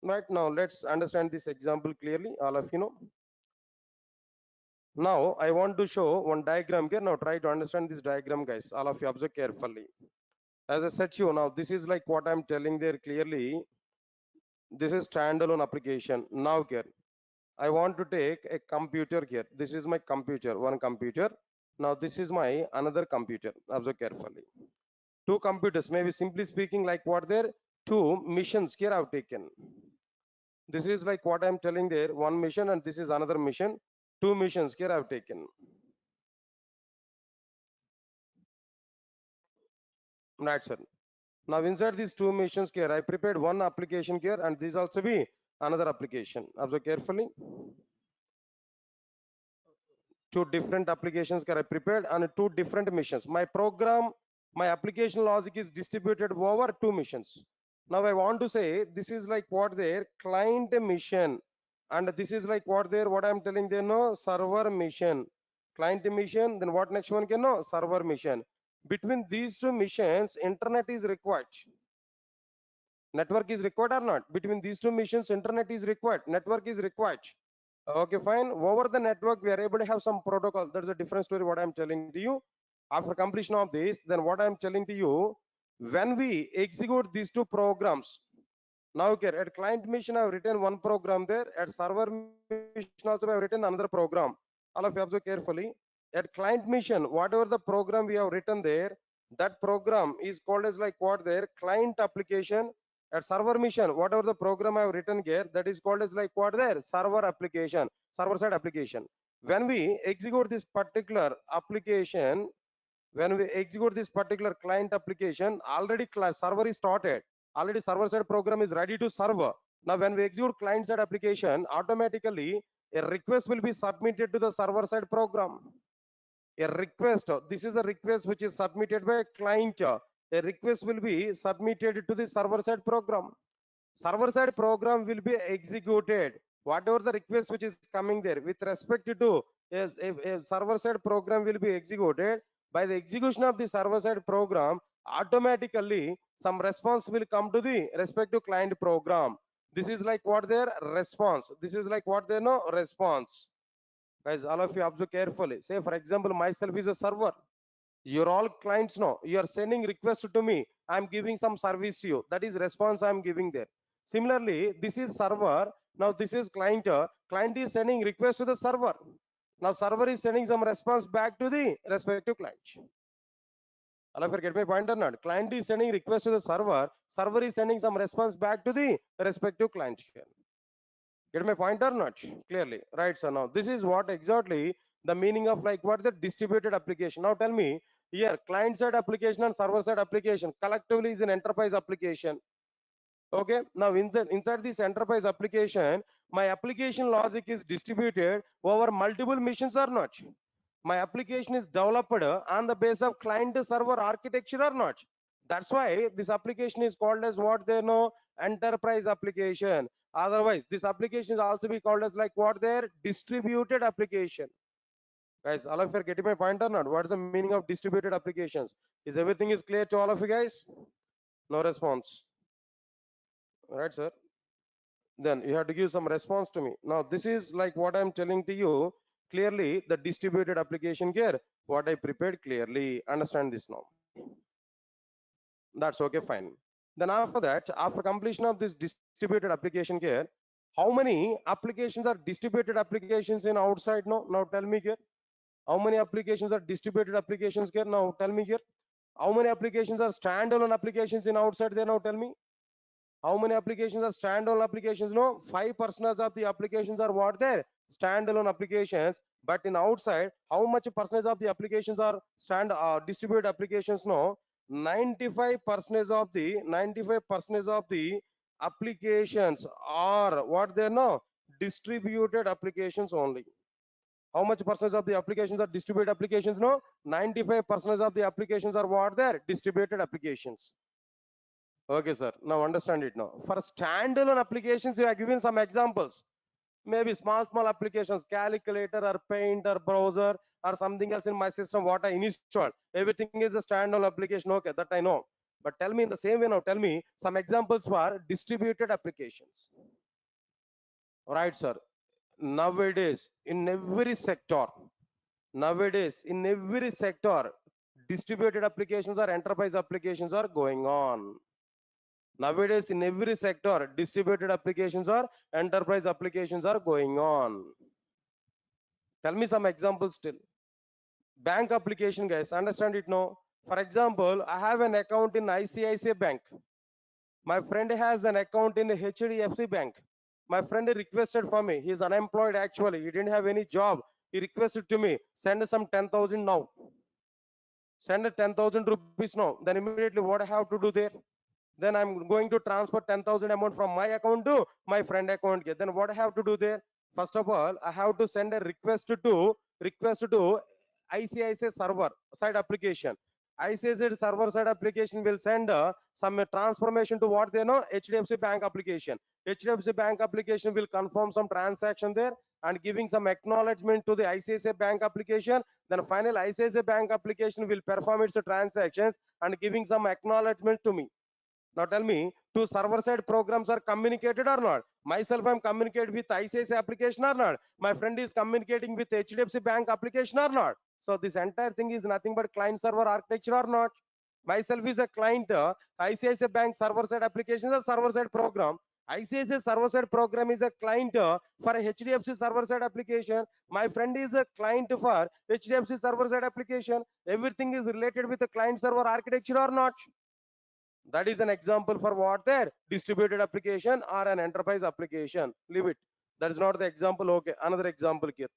Right, now let's understand this example clearly, all of you know. Now I want to show one diagram here. Now try to understand this diagram, guys. All of you observe carefully. As I said to you, now this is like what I'm telling there clearly. This is standalone application. Now here, I want to take a computer here. This is my computer, one computer. Now this is my another computer. Observe carefully. Two computers, maybe simply speaking, like what there, two missions here I've taken. This is like what I'm telling there, one mission, and this is another mission. Two missions here I've taken. Right, sir. Now inside these two missions here, I prepared one application here, and this also be another application. Observe carefully. Two different applications here I prepared and two different missions. My program, my application logic is distributed over two missions. Now I want to say this is like what their client mission, and this is like what their, what I'm telling they know, server mission. Client mission, then what next one can know, server mission. Between these two missions, internet is required. Network is required or not? Between these two missions, internet is required, network is required. Okay, fine. Over the network, we are able to have some protocol. That's a different story, what I'm telling to you. After completion of this, then what I'm telling to you, when we execute these two programs, now okay, at client mission, I've written one program there. At server mission also, I've written another program. All of you observe carefully. At client mission, whatever the program we have written there, that program is called as like what there, client application. At server mission, whatever the program I have written here, that is called as like what there, server application, server side application. When we execute this particular application, when we execute this particular client application, already server is started, already server side program is ready to server. Now when we execute client side application, automatically a request will be submitted to the server side program. A request, this is a request which is submitted by a client. A request will be submitted to the server side program. Server side program will be executed, whatever the request which is coming there with respect to a server side program will be executed. By the execution of the server side program, automatically some response will come to the respective client program. This is like what their response, this is like what they know, response. Guys, all of you observe carefully. Say for example, myself is a server, your all clients know, you are sending request to me, I'm giving some service to you, that is response I'm giving there. Similarly, this is server, now this is client. Client is sending request to the server, now server is sending some response back to the respective client. All of you get my point or not? Client is sending request to the server, server is sending some response back to the respective client here. Get my point or not? Clearly, right? So now this is what exactly the meaning of like what the distributed application. Now tell me here, client side application and server side application collectively is an enterprise application. Okay, now inside this enterprise application, my application logic is distributed over multiple missions or not? My application is developed on the base of client server architecture or not? That's why this application is called as what they know, enterprise application. Otherwise this application is also be called as like what their distributed application. Guys, all of you are getting my point or not? What is the meaning of distributed applications? Is everything is clear to all of you guys? No response. Right, sir? Then you have to give some response to me. Now this is like what I'm telling to you clearly, the distributed application here, what I prepared clearly. Understand this now. That's okay, fine. Then after that, after completion of this distributed application here, how many applications are distributed applications in outside now? Now tell me here. How many applications are distributed applications here? Now tell me here. How many applications are standalone applications in outside there? Now tell me. How many applications are standalone applications? No, 5% of the applications are what there? Standalone applications. But in outside, how much percentage of the applications are distributed applications? No, 95% of the applications are what they know? Distributed applications only. How much percentage of the applications are distributed applications? No, 95% of the applications are what there? Distributed applications. Okay, sir. Now understand it now. For standalone applications, you have given some examples. Maybe small applications, calculator or paint or browser or something else in my system, what I installed. Everything is a standalone application. Okay, that I know. But tell me in the same way now, tell me some examples for distributed applications. Right, sir. Nowadays, in every sector, distributed applications or enterprise applications are going on. Nowadays, in every sector, distributed applications or enterprise applications are going on. Tell me some examples still. Bank application, guys, understand it now. For example, I have an account in ICICI Bank. My friend has an account in HDFC Bank. My friend requested for me. He's unemployed actually. He didn't have any job. He requested to me, send some 10,000 now. Send 10,000 rupees now. Then immediately what I have to do there? Then I'm going to transfer 10,000 amount from my account to my friend account. Then what I have to do there? First of all, I have to send a request to ICICI server side application. ICICI server side application will send some transformation to what they know HDFC Bank application. HDFC Bank application will confirm some transaction there and giving some acknowledgement to the ICICI Bank application. Then final ICICI Bank application will perform its transactions and giving some acknowledgement to me. Now tell me, two server-side programs are communicated or not? Myself, I'm communicating with ICICI application or not? My friend is communicating with HDFC Bank application or not? So this entire thing is nothing but client-server architecture or not? Myself is a client, ICICI Bank server-side application is a server-side program. ICICI server-side program is a client for a HDFC server-side application. My friend is a client for HDFC server-side application. Everything is related with the client-server architecture or not? That is an example for what there distributed application or an enterprise application. Leave it. That is not the example. Okay, another example here.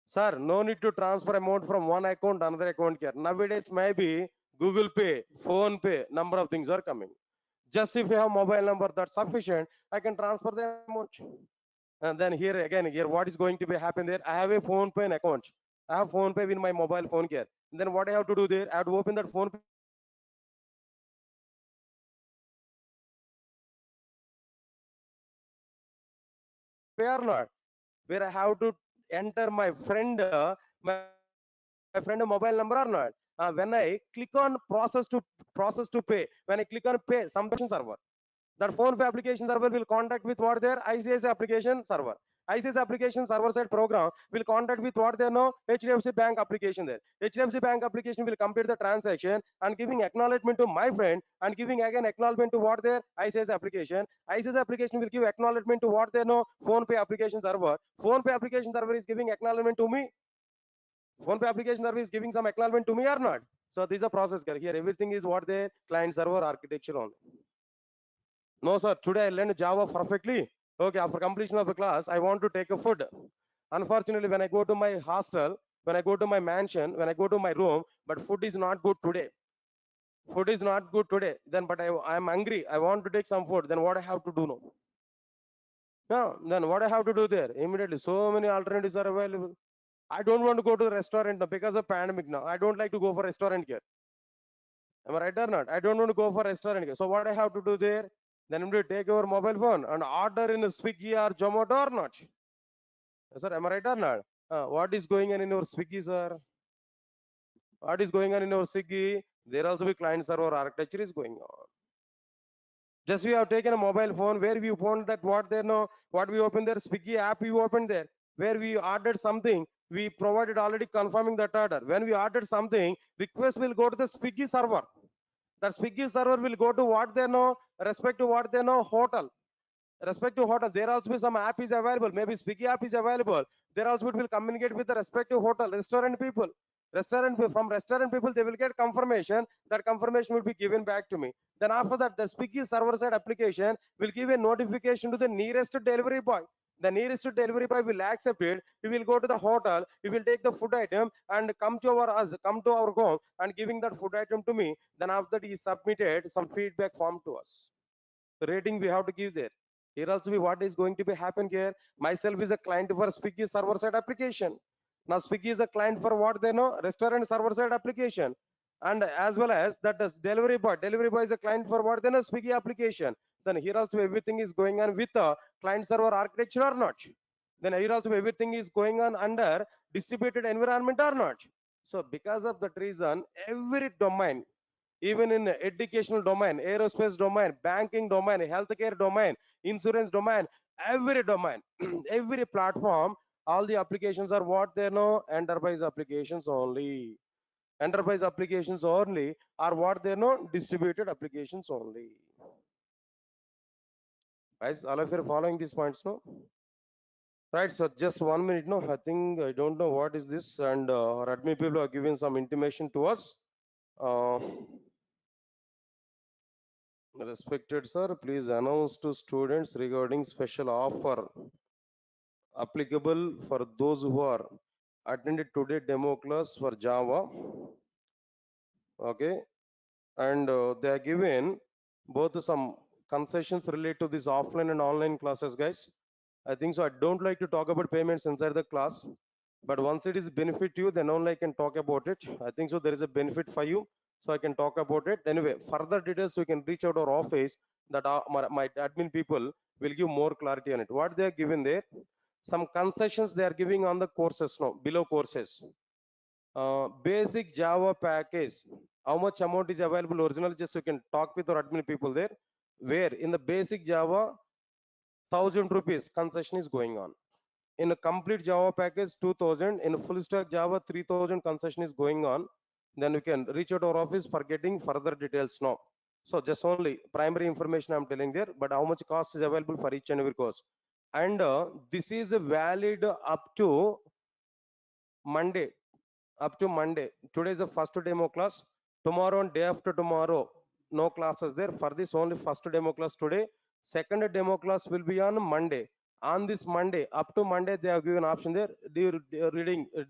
Sir, no need to transfer amount from one account to another account here. Nowadays, maybe Google Pay, Phone Pay, number of things are coming. Just if you have mobile number that's sufficient, I can transfer the amount. And then here again, here what is going to be happen there? I have a Phone Pay account. I have Phone Pay with my mobile phone here. And then what I have to do there? I have to open that Phone Pay application. Then I have to go to my where I have to pay or not, where I have to enter my friend mobile number or not. When I click on process to pay, when I click on pay, some application server. That phone pay application server will contact with what their ICICI application server. ICICI application server side program will contact with what they know HDFC Bank application there. HDFC Bank application will complete the transaction and giving acknowledgement to my friend and giving again acknowledgement to what their ICICI application. ICICI application will give acknowledgement to what they know phone pay application server. Phone pay application server is giving acknowledgement to me. Phone pay application server is giving some acknowledgement to me or not. So this is a process here. Everything is what the client server architecture only. No, sir. Today I learned Java perfectly. Okay, after completion of the class, I want to take a food. Unfortunately, when I go to my hostel, when I go to my mansion, when I go to my room, but food is not good today. Food is not good today. Then, but I am hungry. I want to take some food. Then what I have to do now? Yeah, then what I have to do there? Immediately, so many alternatives are available. I don't want to go to the restaurant now because of pandemic now. I don't like to go for restaurant here. Am I right or not? I don't want to go for restaurant here. So what I have to do there? Then I'm going to take your mobile phone and order in a Swiggy or Zomato or not? Sir, am I right or not? What is going on in your Swiggy, sir? What is going on in your Swiggy? There also be client server architecture is going on. Just we have taken a mobile phone where we found that what there no, what we open there, Swiggy app we opened there, where we ordered something, we provided already confirming that order. When we ordered something, request will go to the Swiggy server. That Swiggy server will go to what they know, respect to what they know, hotel. Respect to hotel, there also be some app is available. Maybe Swiggy app is available. There also it will communicate with the respective hotel, restaurant people. From restaurant people, they will get confirmation. That confirmation will be given back to me. Then after that, the Swiggy server side application will give a notification to the nearest delivery boy. The nearest delivery boy will accept it. We will go to the hotel. We will take the food item and come to our home and giving that food item to me. Then after that, he submitted some feedback form to us. The rating we have to give there. Here also be what is going to be happen here. Myself is a client for Swiggy server side application. Now Swiggy is a client for what they know, restaurant server side application. And as well as that is delivery boy. Delivery boy is a client for what they know, Swiggy application. Then here also everything is going on with a client server architecture or not. Then here also everything is going on under distributed environment or not. So because of that reason, every domain, even in educational domain, aerospace domain, banking domain, healthcare domain, insurance domain, every domain, every platform, all the applications are what they know, enterprise applications only. Enterprise applications only are what they know, distributed applications only. Guys, all of you are following these points, no? Right, so just 1 minute, no? I think I don't know what is this, and our admin people are giving some intimation to us. Uh, Respected sir, please announce to students regarding special offer applicable for those who are attended today demo class for Java. Okay, and they are given both some concessions related to this offline and online classes, guys. I think so. I don't like to talk about payments inside the class, but once it is benefit to you, then only I can talk about it. I think so. There is a benefit for you, so I can talk about it. Anyway, further details we can reach out our office. That my admin people will give more clarity on it. What they are given there, some concessions they are giving on the courses now below courses. Basic Java package. How much amount is available original? Just you can talk with our admin people there. Where in the basic Java, 1,000 rupees concession is going on. In a complete Java package, 2,000. In a full stack Java, 3,000 concession is going on. Then you can reach out our office for getting further details now. So just only primary information I'm telling there, but how much cost is available for each and every course. And this is valid up to Monday. Up to Monday. Today is the first demo class. Tomorrow and day after tomorrow, no classes there. For this only first demo class today. Second demo class will be on Monday. On this Monday, up to Monday, they have given option there.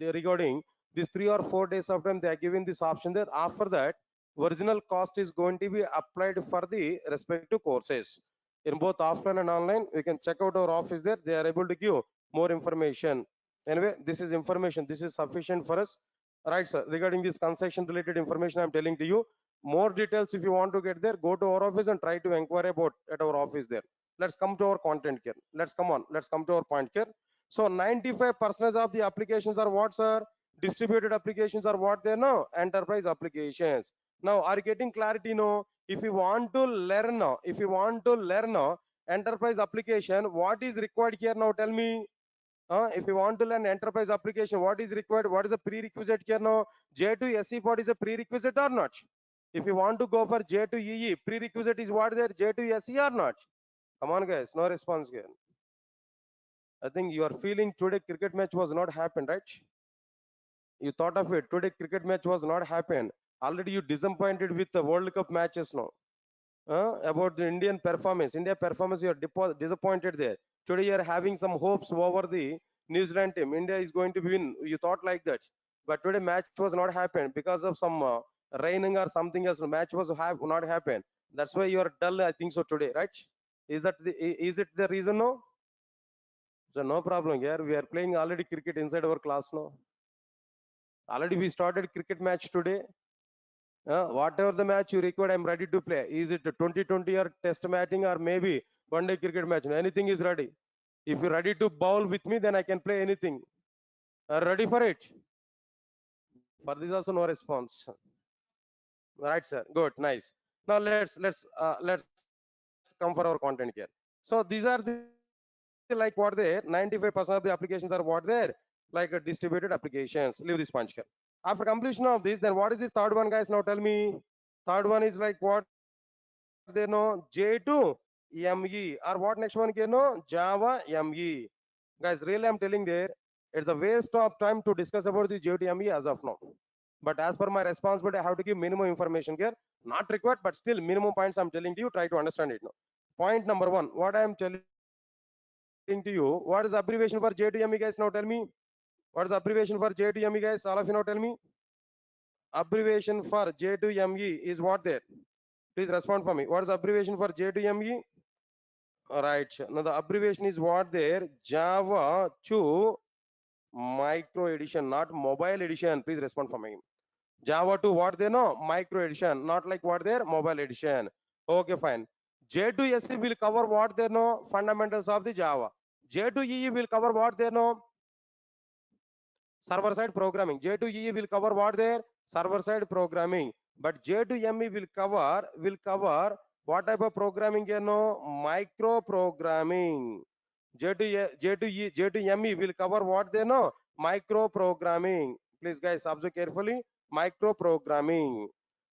Regarding these 3 or 4 days of time, they are giving this option there. After that, original cost is going to be applied for the respective courses. In both offline and online, we can check out our office there. They are able to give more information. Anyway, this is information. This is sufficient for us. Right, sir. Regarding this concession related information, I'm telling to you. More details, if you want to get there, go to our office and try to inquire about at our office there. Let's come to our content here. Let's come on. Let's come to our point here. So 95% of the applications are what, sir? Distributed applications are what they know? Enterprise applications. Now, are you getting clarity? No. If you want to learn, enterprise application, what is required here now? Tell me. If you want to learn enterprise application, what is required? What is the prerequisite here now? J2SE what is a prerequisite or not? If you want to go for J2EE, prerequisite is what there? J2SE or not? Come on, guys, no response here. I think you are feeling today cricket match was not happened, right? You thought of it. Today cricket match was not happened. Already you disappointed with the World Cup matches now. About the Indian performance. India performance, you are disappointed there. Today you are having some hopes over the New Zealand team. India is going to win. You thought like that. But today match was not happened because of some raining or something else. Match was not happened. That's why you are dull, I think so today, right? Is it the reason no? So no problem here. We are playing already cricket inside our class now. Already we started cricket match today. Whatever the match you require, I'm ready to play. Is it 2020 or test matching or maybe one day cricket match? Anything is ready. If you're ready to bowl with me, then I can play anything. Ready for it? For this also no response. Right, sir. Good, nice. Now let's come for our content here. So these are the like what there. 95% of the applications are what there, like distributed applications. Leave this punch here. After completion of this, then what is this third one, guys? Now tell me. Third one is like what they know, J2ME, or what next one can know, Java ME. Guys, really I'm telling there, it's a waste of time to discuss about the J2ME as of now. But as per my responsibility, I have to give minimum information here. Not required, but still minimum points I'm telling to you. Try to understand it now. Point number one, what I am telling to you, what is the abbreviation for J2ME, guys? Now tell me. What is the abbreviation for J2ME, guys? All of you now tell me. Abbreviation for J2ME is what there? Please respond for me. What is the abbreviation for J2ME? Right. Now the abbreviation is what there? Java to micro edition, not mobile edition. Please respond for me. Java to what they know? Micro edition, not like what there? Mobile edition. Okay, fine. J2SE will cover what they know? Fundamentals of the Java. J2EE will cover what they know? Server side programming. J2EE will cover what there? Server side programming. But J2ME will cover what type of programming you know? Micro programming. J2ME will cover what they know? Micro programming. Please guys observe carefully. Micro programming.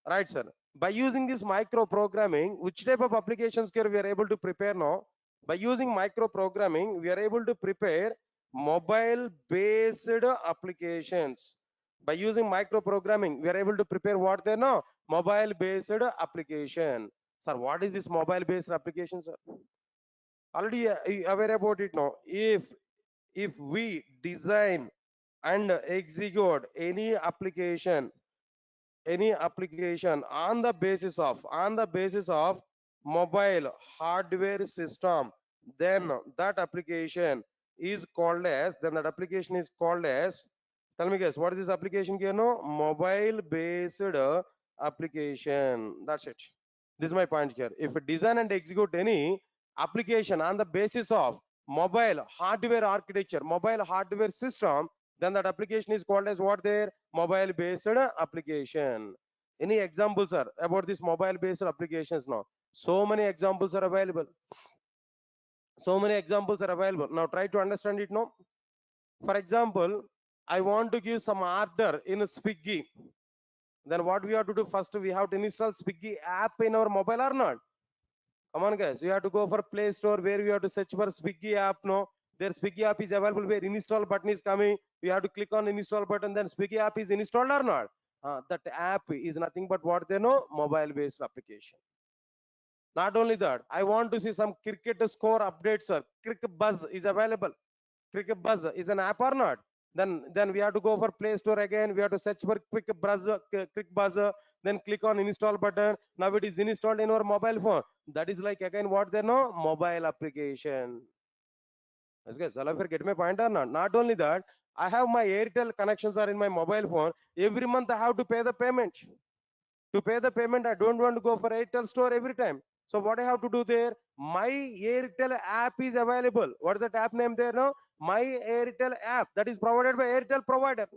Right, sir. By using this micro programming, which type of applications here we are able to prepare now? By using micro programming, we are able to prepare mobile based applications. By using micro programming, we are able to prepare what they know? Mobile based application. Sir, what is this mobile based application, sir? Already aware about it now. If we design and execute any application on the basis of mobile hardware system, then that application is called as tell me guys, what is this application here? No, mobile based application. That's it. This is my point here. If we design and execute any application on the basis of mobile hardware architecture, mobile hardware system, then that application is called as what there? Mobile based application. Any examples are about this mobile based applications now? So many examples are available. So many examples are available. Now try to understand it now. For example, I want to give some order in Swiggy. Then what we have to do first? We have to install Swiggy app in our mobile or not? Come on, guys. We have to go for Play Store where we have to search for Swiggy app. No, their Swiggy app is available where install button is coming. We have to click on install button. Then Swiggy app is installed or not? That app is nothing but what they know, mobile-based application. Not only that, I want to see some cricket score updates, sir. Cricket Buzz is available. Cricket Buzz is an app or not? Then we have to go for Play Store again. We have to search for Quick Buzz. Then click on install button. Now it is installed in our mobile phone. That is like again what they know, mobile application. Yes, guys, all of you get my point or not? Not only that, I have my Airtel connections are in my mobile phone. Every month I have to pay the payment. To pay the payment, I don't want to go for Airtel store every time. So what I have to do there? My Airtel app is available. What is that app name there now? My Airtel app that is provided by Airtel provider.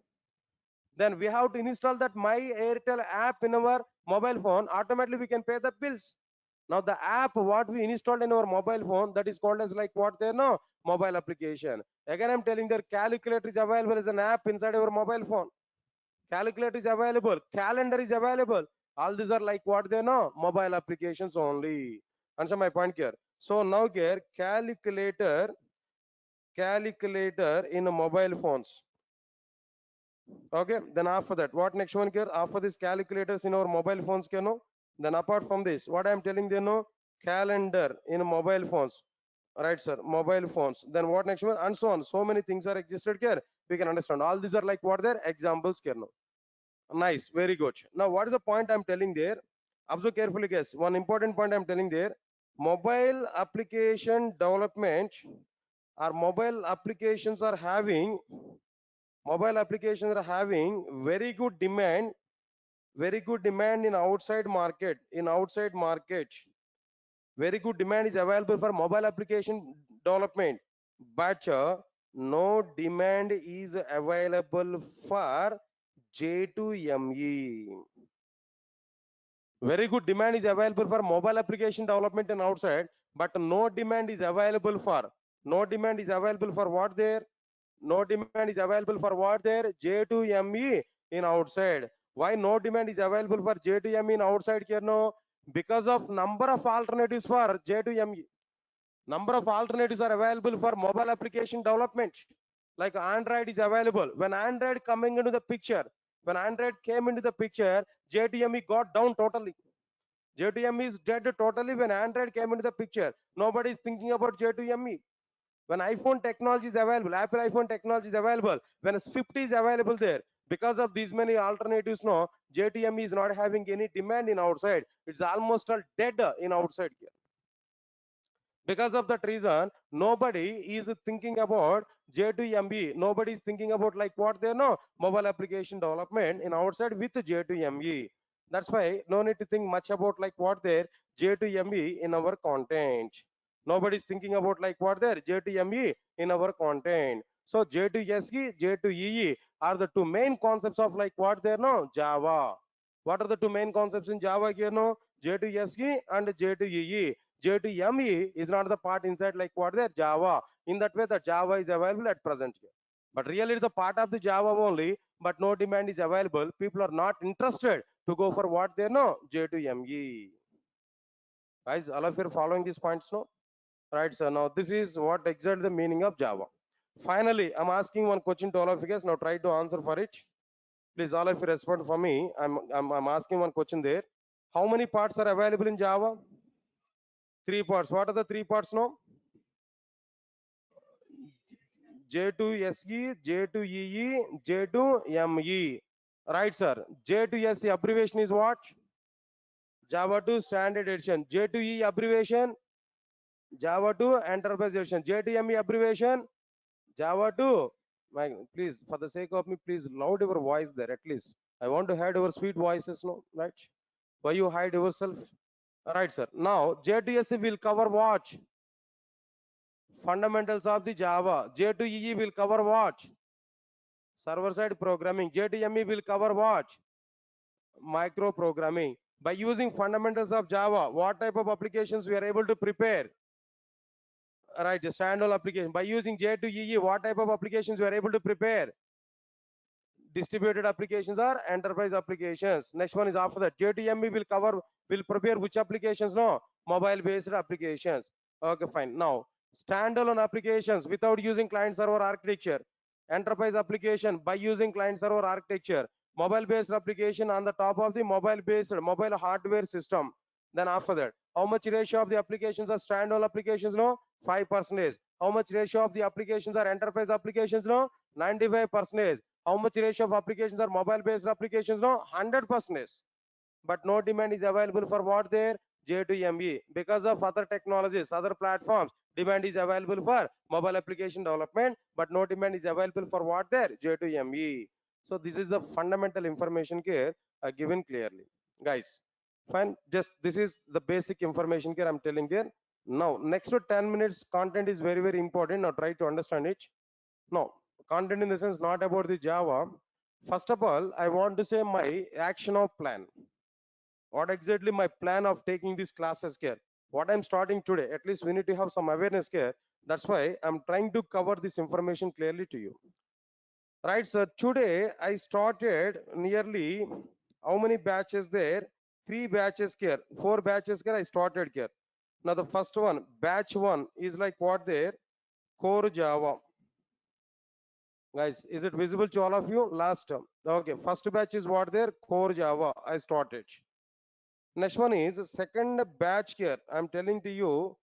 Then we have to install that My Airtel app in our mobile phone. Automatically we can pay the bills. Now the app what we installed in our mobile phone, that is called as like what there now? Mobile application. Again I'm telling that calculator is available as an app inside our mobile phone. Calculator is available, calendar is available. All these are like what they know, mobile applications only. Answer my point here. So now here calculator in mobile phones. Okay, then after that, what next one here? After this calculators in our mobile phones, you know. Then apart from this, what I am telling you know, calendar in mobile phones. Right, sir, mobile phones. Then what next one? And so on. So many things are existed here. We can understand. All these are like what their examples here now. Nice, very good. Now, what is the point I'm telling there? Observe carefully, guys. One important point I'm telling there. Mobile application development or mobile applications are having very good demand in outside market. Very good demand is available for mobile application development, but no demand is available for J2ME. Very good demand is available for mobile application development and outside, but no demand is available for what there? No demand is available for what there? J2ME in outside. Why no demand is available for J2ME in outside here? No, because of number of alternatives for J2ME. Number of alternatives are available for mobile application development. Like Android is available. When Android coming into the picture, when Android came into the picture, J2ME got down totally. J2ME is dead totally when Android came into the picture. Nobody is thinking about J2ME. When iPhone technology is available, Apple iPhone technology is available, when Swift is available there, because of these many alternatives, no, JTME is not having any demand in outside. It's almost all dead in outside here. Because of that reason, nobody is thinking about J2ME. Nobody is thinking about like what they know, mobile application development in outside with J2ME. That's why no need to think much about like what their J2ME in our content. Nobody is thinking about like what their J2ME in our content. So J2SE, J2EE are the two main concepts of like what they know, Java. What are the two main concepts in Java here? No, J2SE and J2EE. J2ME is not the part inside like what there Java. In that way, the Java is available at present here. But really, it's a part of the Java only, but no demand is available. People are not interested to go for what they know, J2ME. Guys, all of you are following these points now? Right, so now this is what exactly the meaning of Java. Finally, I'm asking one question to all of you guys. Now try to answer for it. Please, all of you respond for me. I'm asking one question there. How many parts are available in Java? Three parts. What are the three parts now? J2SE, J2EE, J2ME. Right, sir. J2SE abbreviation is what? Java 2 Standard Edition. J2E abbreviation? Java 2 Enterprise Edition. J2ME abbreviation? Java 2. Please, for the sake of me, please loud your voice there at least. I want to hide your sweet voices, no? Right? Why you hide yourself? Right, sir. Now, J2SE will cover what? Fundamentals of the Java. J2EE will cover what? Server side programming. J2ME will cover what? Micro programming. By using fundamentals of Java, what type of applications we are able to prepare? Right, standalone application. By using J2EE, what type of applications we are able to prepare? Distributed applications or enterprise applications. Next one is after that. J2ME will prepare which applications? No, mobile based applications. Okay, fine. Now, standalone applications without using client server architecture. Enterprise application by using client server architecture. Mobile based application on the top of the mobile hardware system. Then after that, how much ratio of the applications are standalone applications? No, 5%. How much ratio of the applications are enterprise applications? No, 95%. How much ratio of applications are mobile based applications? No, 100%. But no demand is available for what there? J2ME. Because of other technologies, other platforms, demand is available for mobile application development, but no demand is available for what there? J2ME. So this is the fundamental information here given clearly. Guys, fine. Just this is the basic information here I'm telling here. Now, next to 10 minutes, content is very, very important. Now try to understand it. No, content in the sense not about the Java. First of all, I want to say my action of plan. What exactly my plan of taking these classes here? What I'm starting today, at least we need to have some awareness here. That's why I'm trying to cover this information clearly to you. Right, so today I started nearly how many batches there? 3 batches here, 4 batches here I started here. Now the first one, batch 1 is like what there? Core Java. Guys, is it visible to all of you? Last term. Okay, first batch is what there? Core Java. I started. Next one is second batch here. I'm telling to you,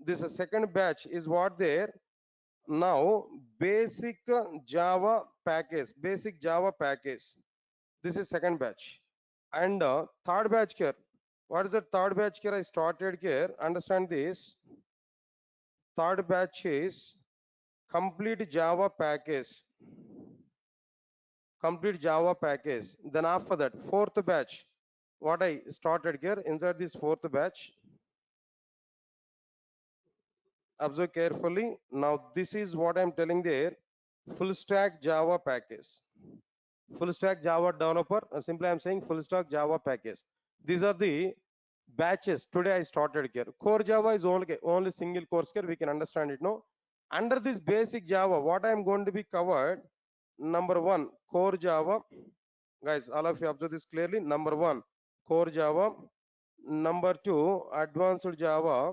this second batch is what there? Now, basic Java package. Basic Java package. This is second batch. And third batch here. What is the third batch here? I started here. Understand this. Third batch is complete Java package. Complete Java package. Then after that, fourth batch, what I started here, inside this fourth batch, observe carefully. Now this is what I'm telling there, full stack Java package. Full stack Java developer, simply I'm saying full stack Java package. These are the batches today I started here. Core Java is only single course here, we can understand it now. Under this basic Java, what I'm going to be covered, number one, core Java. Guys, all of you observe this clearly. Number one, core Java. Number two, advanced Java.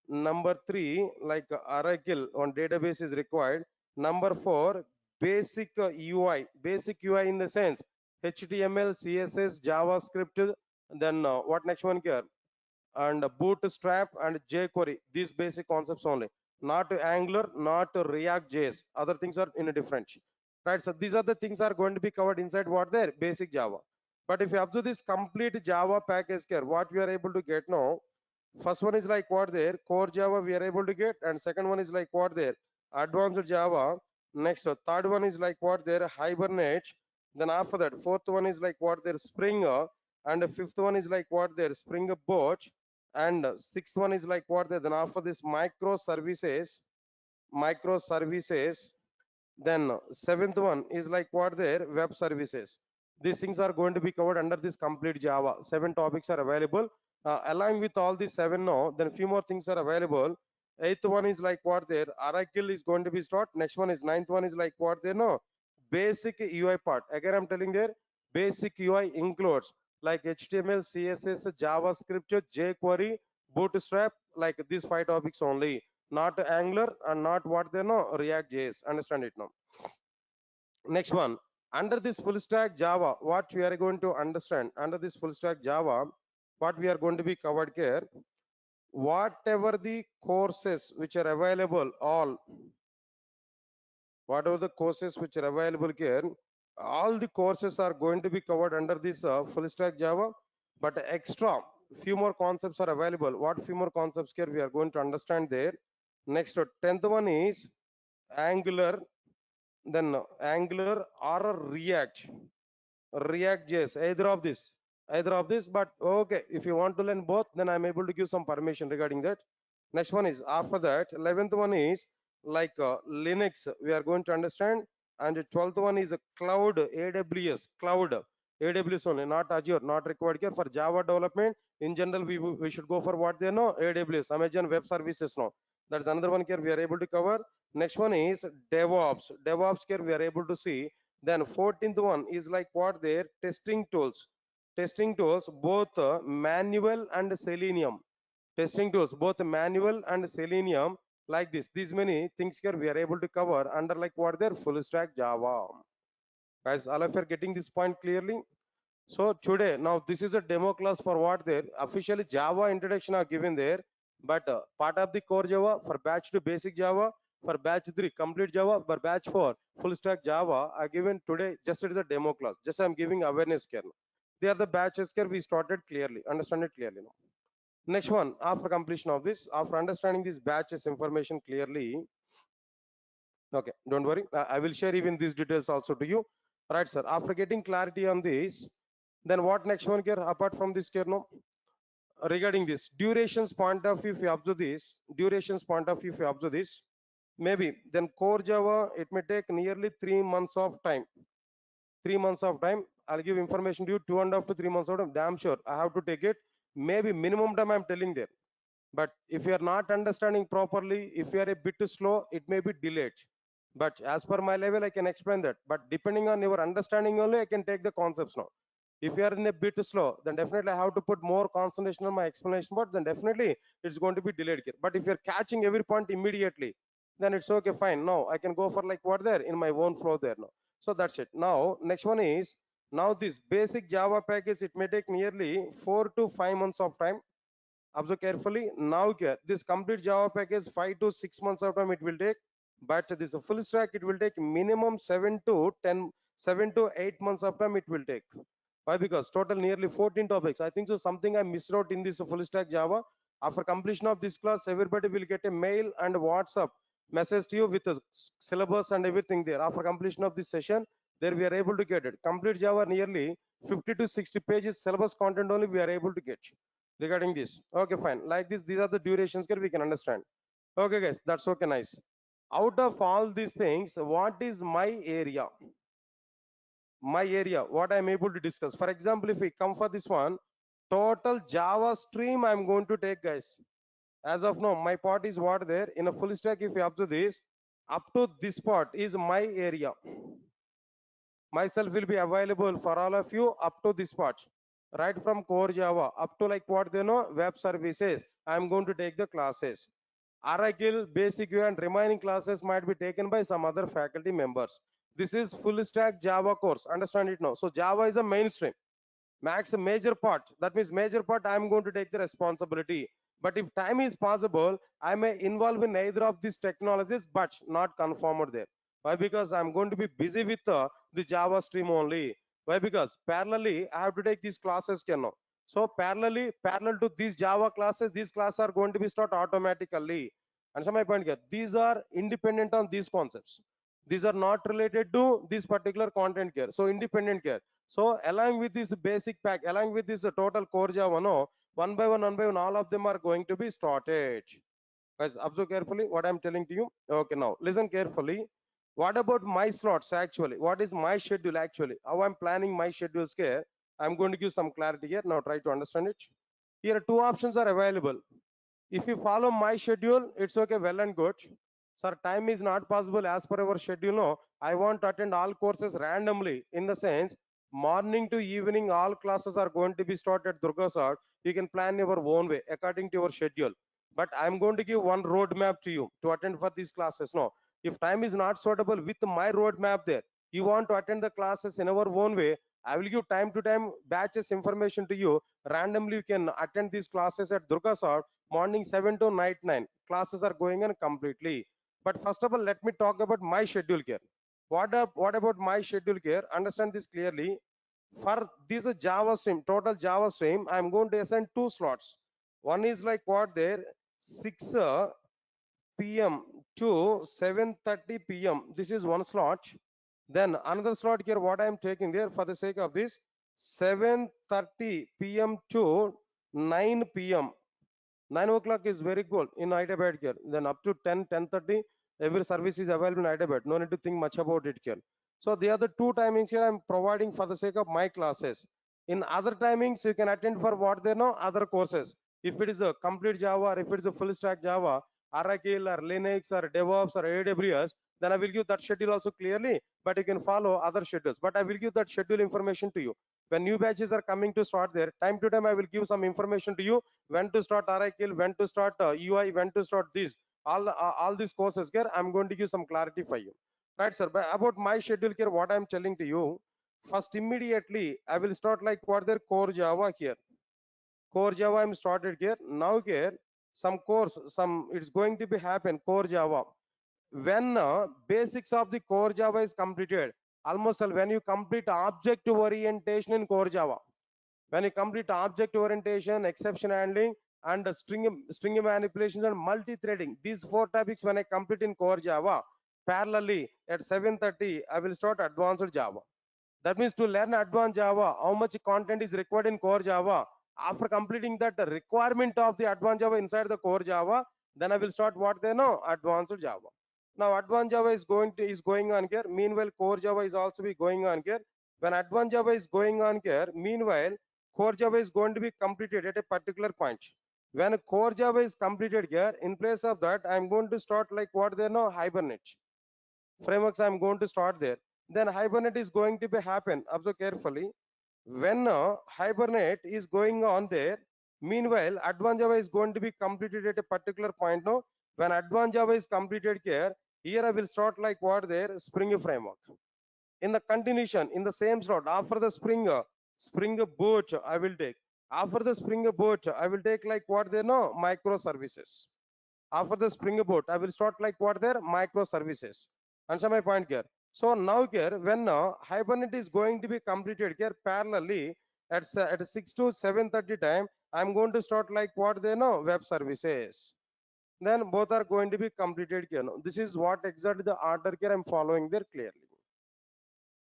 Number three, like Oracle on database is required. Number four, basic UI. Basic UI in the sense HTML, CSS, JavaScript. Then what next one here? And Bootstrap and jQuery. These basic concepts only. Not Angular, not React JS. Other things are in a different. Right. So these are the things are going to be covered inside what there basic Java. But if you observe this complete Java package here, what we are able to get now, first one is like what there core Java we are able to get, and second one is like what there advanced Java. Next, third one is like what there Hibernate. Then after that, fourth one is like what there Spring, and the fifth one is like what there Spring Boot, and sixth one is like what there. Then after this microservices, then seventh one is like what their web services. These things are going to be covered under this complete Java. Seven topics are available. Along with all these seven now, then few more things are available. Eighth one is like what there Oracle is going to be start. Next one is ninth one is like what there no basic UI part. Again, I'm telling there basic UI includes like HTML, CSS, JavaScript, jQuery, Bootstrap, like these five topics only, not Angular and not what they know React JS. Understand it now. Next one, under this full stack Java, what we are going to understand under this full stack Java, what we are going to be covered here, whatever the courses which are available, all whatever the courses which are available here, all the courses are going to be covered under this full stack Java, but extra few more concepts are available. What few more concepts here we are going to understand there. Next, 10th one is Angular, then Angular or a React JS, either of this. But okay, if you want to learn both, then I'm able to give some permission regarding that. Next one is after that, 11th one is like Linux, we are going to understand, and the 12th one is a cloud, AWS only, not Azure, not required here for Java development. In general, we should go for what they know, AWS, Amazon Web Services now. That's another one here we are able to cover. Next one is DevOps here we are able to see. Then 14th one is like what their testing tools, both manual and Selenium. Testing tools, both manual and Selenium, like this. These many things here we are able to cover under like what their full stack Java. Guys, all of you are getting this point clearly. So today, now this is a demo class for what there. Officially Java introduction are given there, but part of the core Java for batch 2 basic Java, for batch 3 complete Java, for batch 4 full stack Java are given today. Just it is a demo class. Just I'm giving awareness here. They are the batches here we started clearly. Understand it clearly now. Next one, after completion of this, after understanding this batches information clearly, okay, don't worry. I will share even these details also to you. Right, sir. After getting clarity on this, then what next one here apart from this here no? Regarding this durations point of view, if you observe this, durations point of view, if you observe this, maybe then core Java, it may take nearly 3 months of time. 3 months of time. I'll give information to you 2.5 to 3 months of time. Damn sure I have to take it. Maybe minimum time I'm telling there. But if you are not understanding properly, if you are a bit slow, it may be delayed. But as per my level, I can explain that. But depending on your understanding only, I can take the concepts now. If you are in a bit slow, then definitely I have to put more concentration on my explanation part, then definitely it's going to be delayed here. But if you're catching every point immediately, then it's okay, fine. Now I can go for like what there in my own flow there now. So that's it. Now, next one is, now this basic Java package, it may take nearly 4 to 5 months of time. Observe carefully. Now this complete Java package 5 to 6 months of time it will take, but this full stack it will take minimum 7 to 8 months of time it will take. Why? Because total nearly 14 topics. I think so something I missed out in this full stack Java. After completion of this class, everybody will get a mail and WhatsApp message to you with the syllabus and everything there. After completion of this session, there we are able to get it. Complete Java nearly 50 to 60 pages syllabus content only we are able to get regarding this. Okay, fine. Like this, these are the durations here we can understand. Okay, guys, that's okay, nice. Out of all these things, what is my area? My area, what I'm able to discuss. For example, if we come for this one, total Java stream I'm going to take, guys. As of now, my part is what there in a full stack. If you observe this, up to this part is my area. Myself will be available for all of you up to this part. Right from core Java up to like what they know, web services. I'm going to take the classes. Oracle, Basic UI and remaining classes might be taken by some other faculty members. This is full stack Java course. Understand it now. So Java is a mainstream. Max a major part. That means major part I'm going to take the responsibility. But if time is possible, I may involve in either of these technologies, but not conformed there. Why? Because I'm going to be busy with the Java stream only. Why? Because parallelly I have to take these classes, you know. So parallel to these Java classes, these classes are going to be start automatically. And so my point here, these are independent on these concepts. These are not related to this particular content here. So independent here. So along with this basic pack, along with this total core Java, no, one by one, all of them are going to be started. Guys, observe carefully what I'm telling to you. Okay, now listen carefully. What about my slots actually? What is my schedule actually? How I'm planning my schedules here? I'm going to give some clarity here. Now try to understand it. Here, two options are available. If you follow my schedule, it's okay, well and good. Sir, time is not possible as per our schedule. No, I want to attend all courses randomly. In the sense, morning to evening, all classes are going to be started. Durga sir, you can plan your own way according to your schedule. But I'm going to give one roadmap to you to attend for these classes. No, if time is not suitable with my roadmap there, you want to attend the classes in our own way. I will give time to time batches information to you. Randomly, you can attend these classes at Durga sir morning 7 to night 9 classes are going on completely. But first of all, let me talk about my schedule here. What about my schedule here? Understand this clearly. For this Java stream, total Java stream, I'm going to assign two slots. One is like what there, 6 p.m. to 7:30 p.m. This is one slot. Then another slot here, what I'm taking there for the sake of this, 7:30 p.m. to 9 p.m. 9 o'clock is very good in Hyderabad here. Then up to 10, 10:30, every service is available in Hyderabad. No need to think much about it here. So the other two timings here I'm providing for the sake of my classes. In other timings, you can attend for what they know, other courses. If it is a complete Java or if it is a full stack Java, Oracle or Linux or DevOps or AWS, then I will give that schedule also clearly, but you can follow other schedules. But I will give that schedule information to you. When new batches are coming to start there, time to time I will give some information to you when to start Oracle, when to start UI, when to start this, all these courses here. I'm going to give some clarity for you, right, sir? But about my schedule here, what I'm telling to you, first immediately I will start like what their core Java here. Core Java I'm started here. Now here some course, some it's going to be happen core Java. When basics of the core Java is completed, almost when you complete object orientation in core Java, when you complete object orientation, exception handling, and string manipulations and multi-threading, these four topics when I complete in core Java, parallelly at 7:30, I will start advanced Java. That means to learn advanced Java, how much content is required in core Java. After completing that requirement of the advanced Java inside the core Java, then I will start what they know, advanced Java. Now advanced Java is going on here. Meanwhile, core Java is also be going on here. When advanced Java is going on here, meanwhile, core Java is going to be completed at a particular point. When core Java is completed here, in place of that, I'm going to start like what they know, Hibernate frameworks. I'm going to start there. Then Hibernate is going to be happen. Observe carefully. When Hibernate is going on there, meanwhile, advanced Java is going to be completed at a particular point. No, when advanced Java is completed here I will start like what there, Spring framework. In the continuation, in the same slot, after the Spring Boot, I will take. After the Spring Boot, I will take like what they know, microservices. After the Spring Boot, I will start like what there, microservices. Answer my point here. So now here, when Hibernate is going to be completed here parallelly at 6 to 7:30 time, I'm going to start like what they know, web services. Then both are going to be completed here. Now, this is what exactly the order here I'm following there clearly.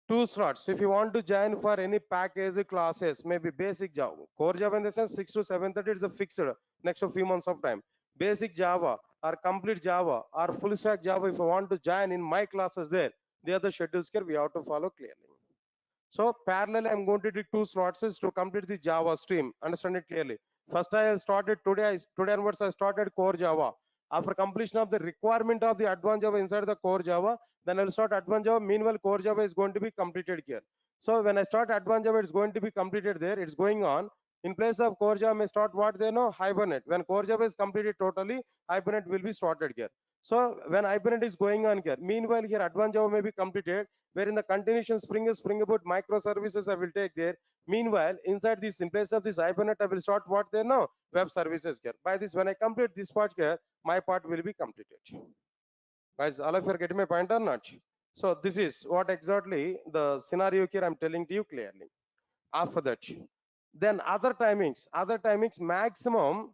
Two slots. If you want to join for any package classes, maybe basic Java, core Java in the sense 6 to 7:30 is a fixed next few months of time. Basic Java or complete Java or full stack Java, if you want to join in my classes there, the other schedules here we have to follow clearly. So parallel, I'm going to do two slots is to complete the Java stream. Understand it clearly. First, I started today. Today onwards, I started core Java. After completion of the requirement of the advanced Java inside the core Java, then I will start advanced Java. Meanwhile, core Java is going to be completed here. So when I start advanced Java, it's going to be completed there. It's going on. In place of core Java, may start what they know, Hibernate. When core Java is completed totally, Hibernate will be started here. So when Hibernate is going on here, meanwhile here advanced Java may be completed, where in the continuation Spring Boot microservices I will take there. Meanwhile, inside this, in place of this Hibernate, I will start what they know, web services here. By this, when I complete this part here, my part will be completed. Guys, all of you are getting my point or not? So this is what exactly the scenario here I'm telling to you clearly. After that, then other timings maximum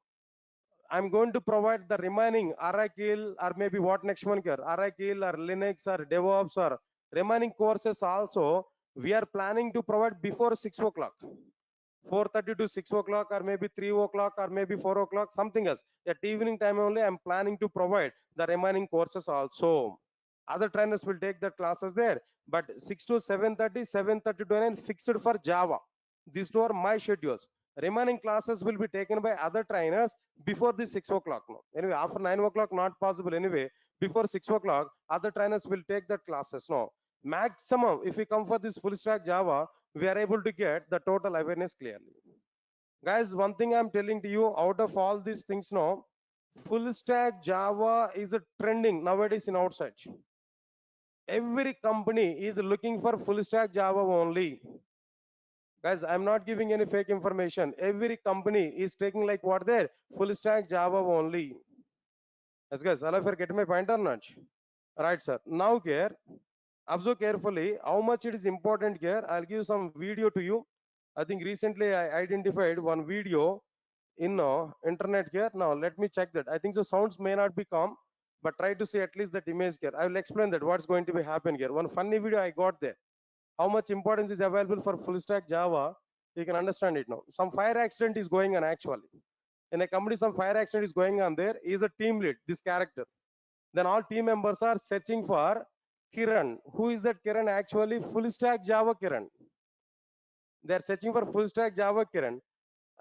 I'm going to provide the remaining Oracle or maybe what next one here, Oracle or Linux or DevOps or remaining courses also we are planning to provide before 6 o'clock. 4:30 to 6 o'clock or maybe 3 o'clock or maybe 4 o'clock, something else. At evening time only, I'm planning to provide the remaining courses also. Other trainers will take the classes there, but 6 to 7:30, 7:30 to 9 fixed for Java. These two are my schedules. Remaining classes will be taken by other trainers before the 6 o'clock. No. Anyway, after 9 o'clock, not possible anyway. Before 6 o'clock, other trainers will take the classes. No. Maximum, if we come for this full stack Java, we are able to get the total awareness clearly. Guys, one thing I'm telling to you, out of all these things now, full stack Java is a trending nowadays in outside. Every company is looking for full stack Java only. Guys, I'm not giving any fake information. Every company is taking like what there, full stack Java only. Yes, guys, all of you are getting my point or not? Right, sir. Now here, observe carefully how much it is important here. I'll give some video to you. I think recently I identified one video in internet here. Now let me check that. I think the sounds may not be calm, but try to see at least that image here. I will explain that what's going to be happen here. One funny video I got there. How much importance is available for full stack Java? You can understand it now. Some fire accident is going on actually. In a company, some fire accident is going on there. He is a team lead, this character. Then all team members are searching for Kiran. Who is that Kiran? Actually, full stack Java Kiran. They are searching for full stack Java Kiran.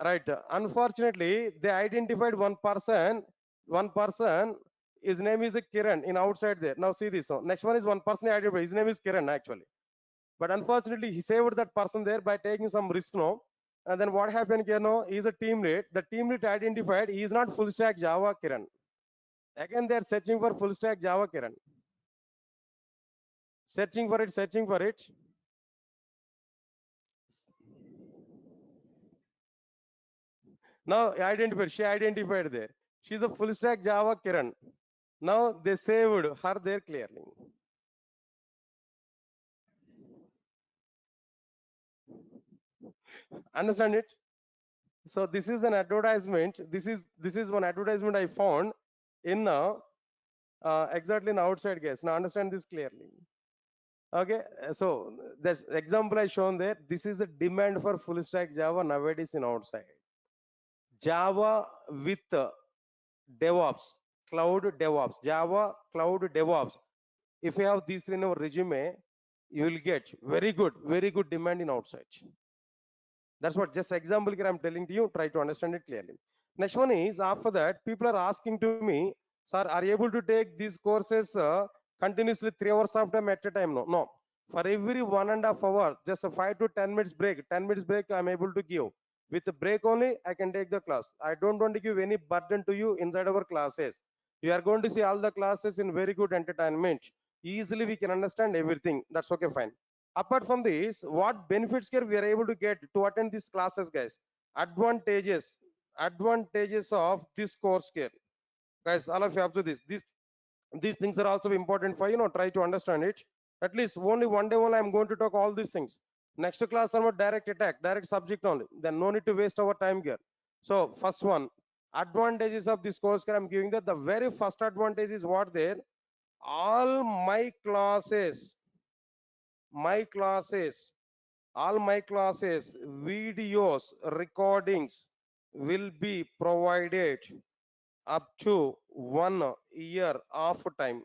Right. Unfortunately, they identified one person. One person, his name is Kiran in outside there. Now see this. So next one is one person identified. His name is Kiran actually. But unfortunately, he saved that person there by taking some risk now. And then what happened here now? He is a team lead. The team lead identified he is not full stack Java Kiran. Again, they are searching for full stack Java Kiran. Searching for it, searching for it. Now identified, she identified there. She's a full stack Java Kiran. Now they saved her there clearly. Understand it? So this is an advertisement. This is one advertisement I found in exactly in outside guys. Now understand this clearly. Okay, so the example I shown there. This is a demand for full stack Java nowadays in outside. Java with DevOps, cloud DevOps, Java cloud DevOps. If you have these three in your resume, you will get very good demand in outside. That's what just example here I'm telling to you. Try to understand it clearly. Next one is after that, people are asking to me, sir, are you able to take these courses continuously 3 hours of time at a time? No, no. For every 1.5 hours, just a 5 to 10 minutes break. 10 minutes break I'm able to give. With the break only, I can take the class. I don't want to give any burden to you inside our classes. You are going to see all the classes in very good entertainment. Easily we can understand everything. That's okay, fine. Apart from this, what benefits here we are able to get to attend these classes, guys? Advantages of this course here, guys. All of you observe this. These things are also important for try to understand it. At least only one day only I'm going to talk all these things. Next class about direct attack, direct subject only. Then no need to waste our time here. So first one, advantages of this course here I'm giving that the very first advantage is what there. All my classes all my classes videos recordings will be provided up to 1 year of time.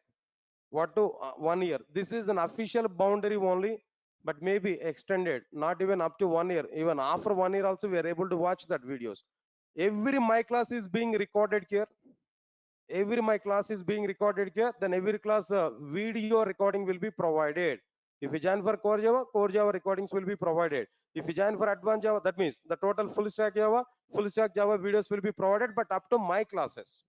What to 1 year? This is an official boundary only, but maybe extended, not even up to 1 year. Even after 1 year also we are able to watch that videos. Every my class is being recorded here. every my class is being recorded here, then every class video recording will be provided. If you join for core Java recordings will be provided. If you join for advanced Java, that means the total full stack Java videos will be provided, but up to my classes.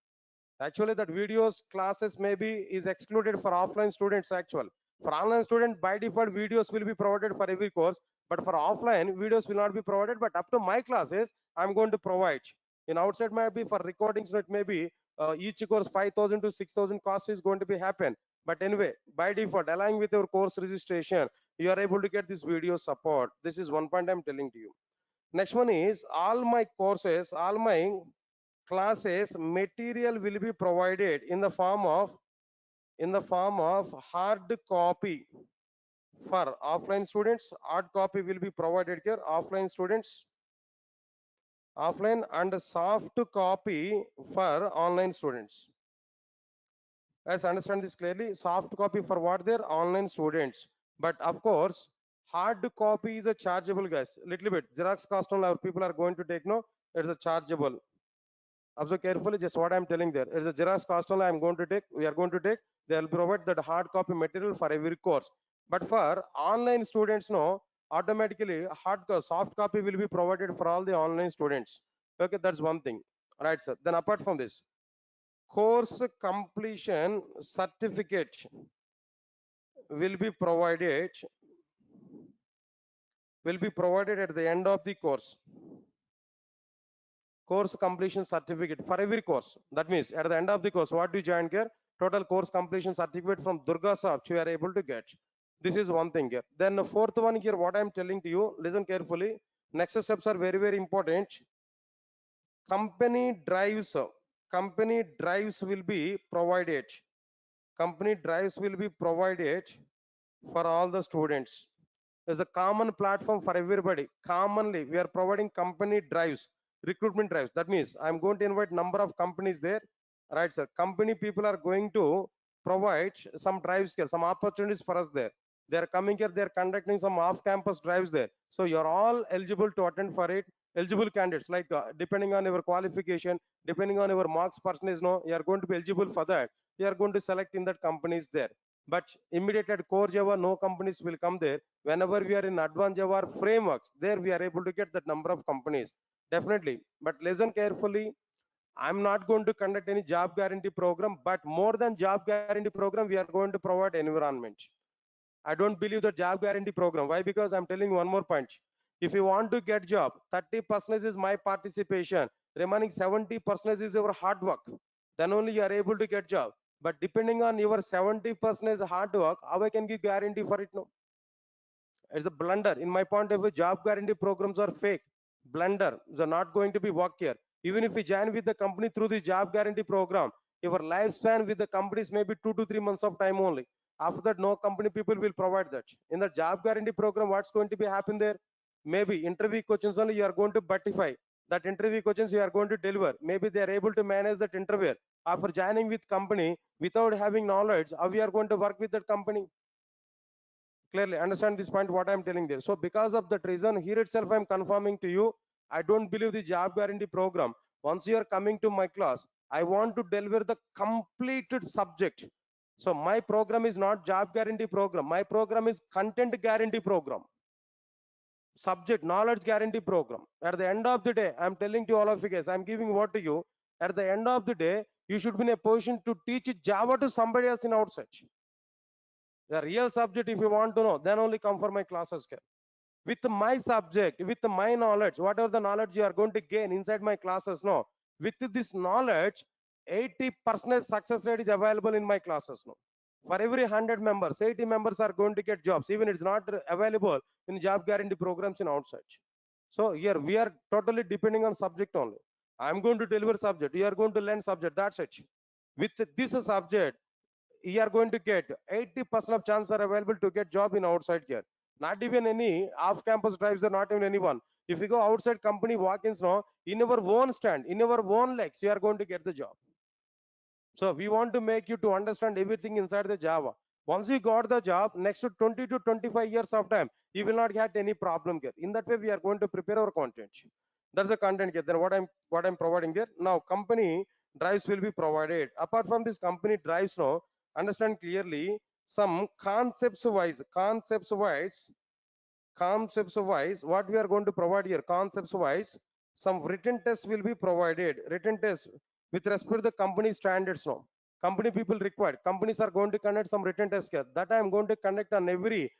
Actually, that videos classes maybe is excluded for offline students. Actual for online student, by default videos will be provided for every course, but for offline videos will not be provided. But up to my classes, I'm going to provide. In outside maybe for recordings, it may be each course 5,000 to 6,000 cost is going to be happen. But anyway, by default, along with your course registration, you are able to get this video support. This is one point I'm telling to you. Next one is all my courses, all my classes material will be provided in the form of hard copy. For offline students, hard copy will be provided here. Offline students, offline, and soft copy for online students. Guys, understand this clearly. Soft copy for what? They're online students. But of course, hard copy is a chargeable, guys. Little bit. Xerox cost on our people are going to take, no, it's a chargeable. Observe carefully just what I'm telling there. It's a Xerox cost only I'm going to take. We are going to take. They'll provide that hard copy material for every course. But for online students, no, automatically soft copy will be provided for all the online students. Okay, that's one thing. All right, sir. Then apart from this, course completion certificate will be provided at the end of the course. Course completion certificate for every course. That means at the end of the course, what do you join here? Total course completion certificate from Durga shop you are able to get. This is one thing here. Then the fourth one here, what I'm telling to you, listen carefully. Next steps are very, very important. Company drives will be provided. Company drives will be provided for all the students. There's a common platform for everybody. Commonly, we are providing company drives, recruitment drives. That means I'm going to invite number of companies there. Right, sir. Company people are going to provide some drives here, some opportunities for us there. They are coming here, they are conducting some off-campus drives there. So you're all eligible to attend for it. Eligible candidates, like depending on your qualification, depending on your marks percentage, no, you are going to be eligible for that. You are going to select in that companies there. But immediate at core Java, no companies will come there. Whenever we are in advanced Java frameworks, there we are able to get that number of companies. Definitely. But listen carefully. I'm not going to conduct any job guarantee program, but more than job guarantee program, we are going to provide environment. I don't believe the job guarantee program. Why? Because I'm telling you one more point. If you want to get job, 30% is my participation. Remaining 70% is your hard work. Then only you are able to get job. But depending on your 70% hard work, how I can give guarantee for it? No. It's a blunder. In my point of view, job guarantee programs are fake. Blunder. They're not going to be work here. Even if you join with the company through the job guarantee program, your lifespan with the companies may be 2 to 3 months of time only. After that, no company people will provide that. In the job guarantee program, what's going to be happen there? Maybe interview questions only you are going to buttify. That interview questions you are going to deliver. Maybe they are able to manage that interview. After joining with company without having knowledge, how we are going to work with that company? Clearly understand this point what I'm telling there. So because of that reason, here itself I'm confirming to you, I don't believe the job guarantee program. Once you are coming to my class, I want to deliver the completed subject. So my program is not job guarantee program. My program is content guarantee program. Subject knowledge guarantee program. At the end of the day, I'm telling to all of you guys, I'm giving what to you. At the end of the day, you should be in a position to teach Java to somebody else in outside. The real subject, if you want to know, then only come for my classes here. With my subject, with my knowledge, whatever the knowledge you are going to gain inside my classes, no. With this knowledge, 80% success rate is available in my classes, no. For every 100 members, 80 members are going to get jobs. Even it's not available in job guarantee programs in outside. So here we are totally depending on subject only. I'm going to deliver subject. You are going to learn subject. That's it. With this subject, you are going to get 80% of chances are available to get job in outside here. Not even any off-campus drives, are not even anyone. If you go outside company walk-ins, no, in your own stand, in your own legs, you are going to get the job. So we want to make you to understand everything inside the Java. Once you got the job, next 20 to 25 years of time, you will not get any problem here. In that way, we are going to prepare our content. That's the content here. Then what I'm providing here. Now company drives will be provided. Apart from this company drives, no, understand clearly some concepts wise what we are going to provide here. Concepts wise, some written tests will be provided. Written tests with respect to the company standards, no, company people required, companies are going to conduct some written tests here, that I am going to conduct on every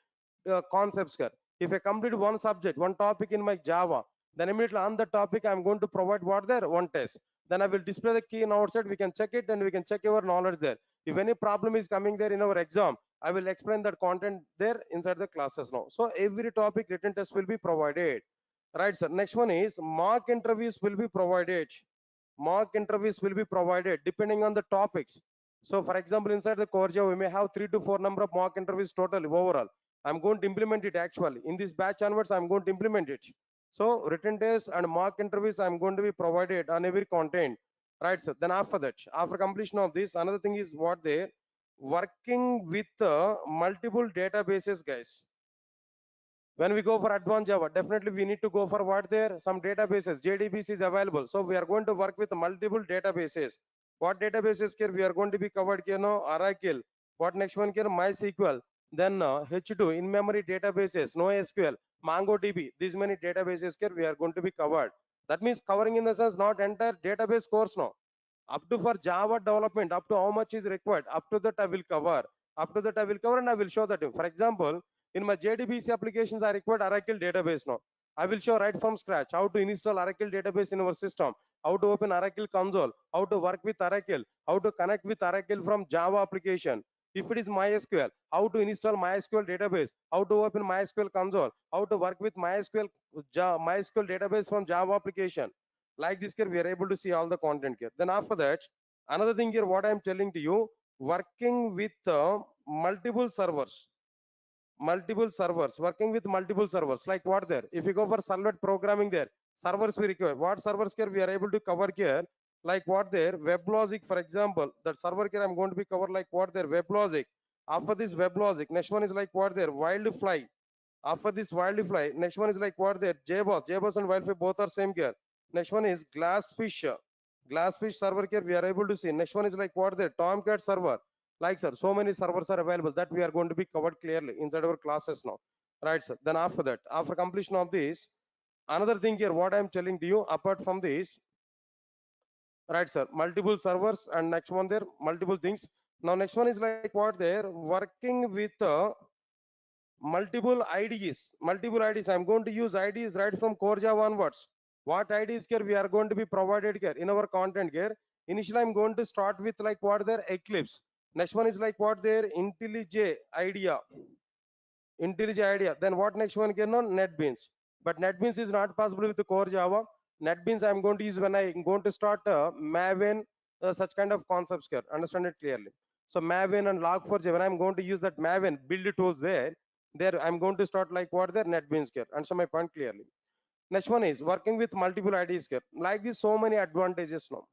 concepts here. If I complete one subject, one topic in my Java, then immediately on the topic I'm going to provide what there one test. Then I will display the key in outside. We can check it and we can check our knowledge there. If any problem is coming there in our exam, I will explain that content there inside the classes now. So every topic written test will be provided. Right, sir. Next one is mock interviews will be provided. Mock interviews will be provided depending on the topics. So for example, inside the core Java, we may have 3 to 4 number of mock interviews total overall. I'm going to implement it actually. In this batch onwards, I'm going to implement it. So written tests and mock interviews I'm going to be provided on every content. Right, sir. Then after that, after completion of this, another thing is what they working with multiple databases, guys. When we go for advanced Java, definitely we need to go for what there, some databases, JDBC is available. So we are going to work with multiple databases. What databases here we are going to be covered here, no, Oracle. What next one here, MySQL. Then H2, in-memory databases, NoSQL, MongoDB. These many databases here we are going to be covered. That means covering in the sense not entire database course, no. Up to for Java development, up to how much is required, up to that I will cover. Up to that I will cover and I will show that. For example, in my JDBC applications, I required Oracle database now. I will show right from scratch how to install Oracle database in our system, how to open Oracle console, how to work with Oracle, how to connect with Oracle from Java application. If it is MySQL, how to install MySQL database, how to open MySQL console, how to work with MySQL database from Java application. Like this here, we are able to see all the content here. Then after that, another thing here, what I'm telling to you, working with multiple servers working with multiple servers, like what there, if you go for servlet programming there, servers we require, what servers here we are able to cover here, like what there, WebLogic, for example, that server here I'm going to be covered, like what there, WebLogic. After this WebLogic, next one is like what there, Wildfly. After this Wildfly, next one is like what there, JBoss and Wildfly both are same here. Next one is Glassfish server here we are able to see. Next one is like what there, Tomcat server. Like sir, so many servers are available that we are going to be covered clearly inside our classes now. Right, sir. Then after that, after completion of this, another thing here, what I'm telling to you, apart from this, right, sir, multiple servers, and next one there, multiple things. Now next one is like what there, working with multiple IDs. Multiple IDs. I'm going to use IDs right from core Java onwards. What IDs here we are going to be provided here in our content here. Initially, I'm going to start with like what there, Eclipse. Next one is like what there, IntelliJ IDEA. Then what next one here? No, NetBeans. But NetBeans is not possible with the core Java. NetBeans I'm going to use when I'm going to start Maven, such kind of concepts here. Understand it clearly. So Maven and Log4j, when I'm going to use that Maven build tools there I'm going to start like what there, NetBeans here. Answer my point clearly. Next one is working with multiple IDs here. Like this, so many advantages now.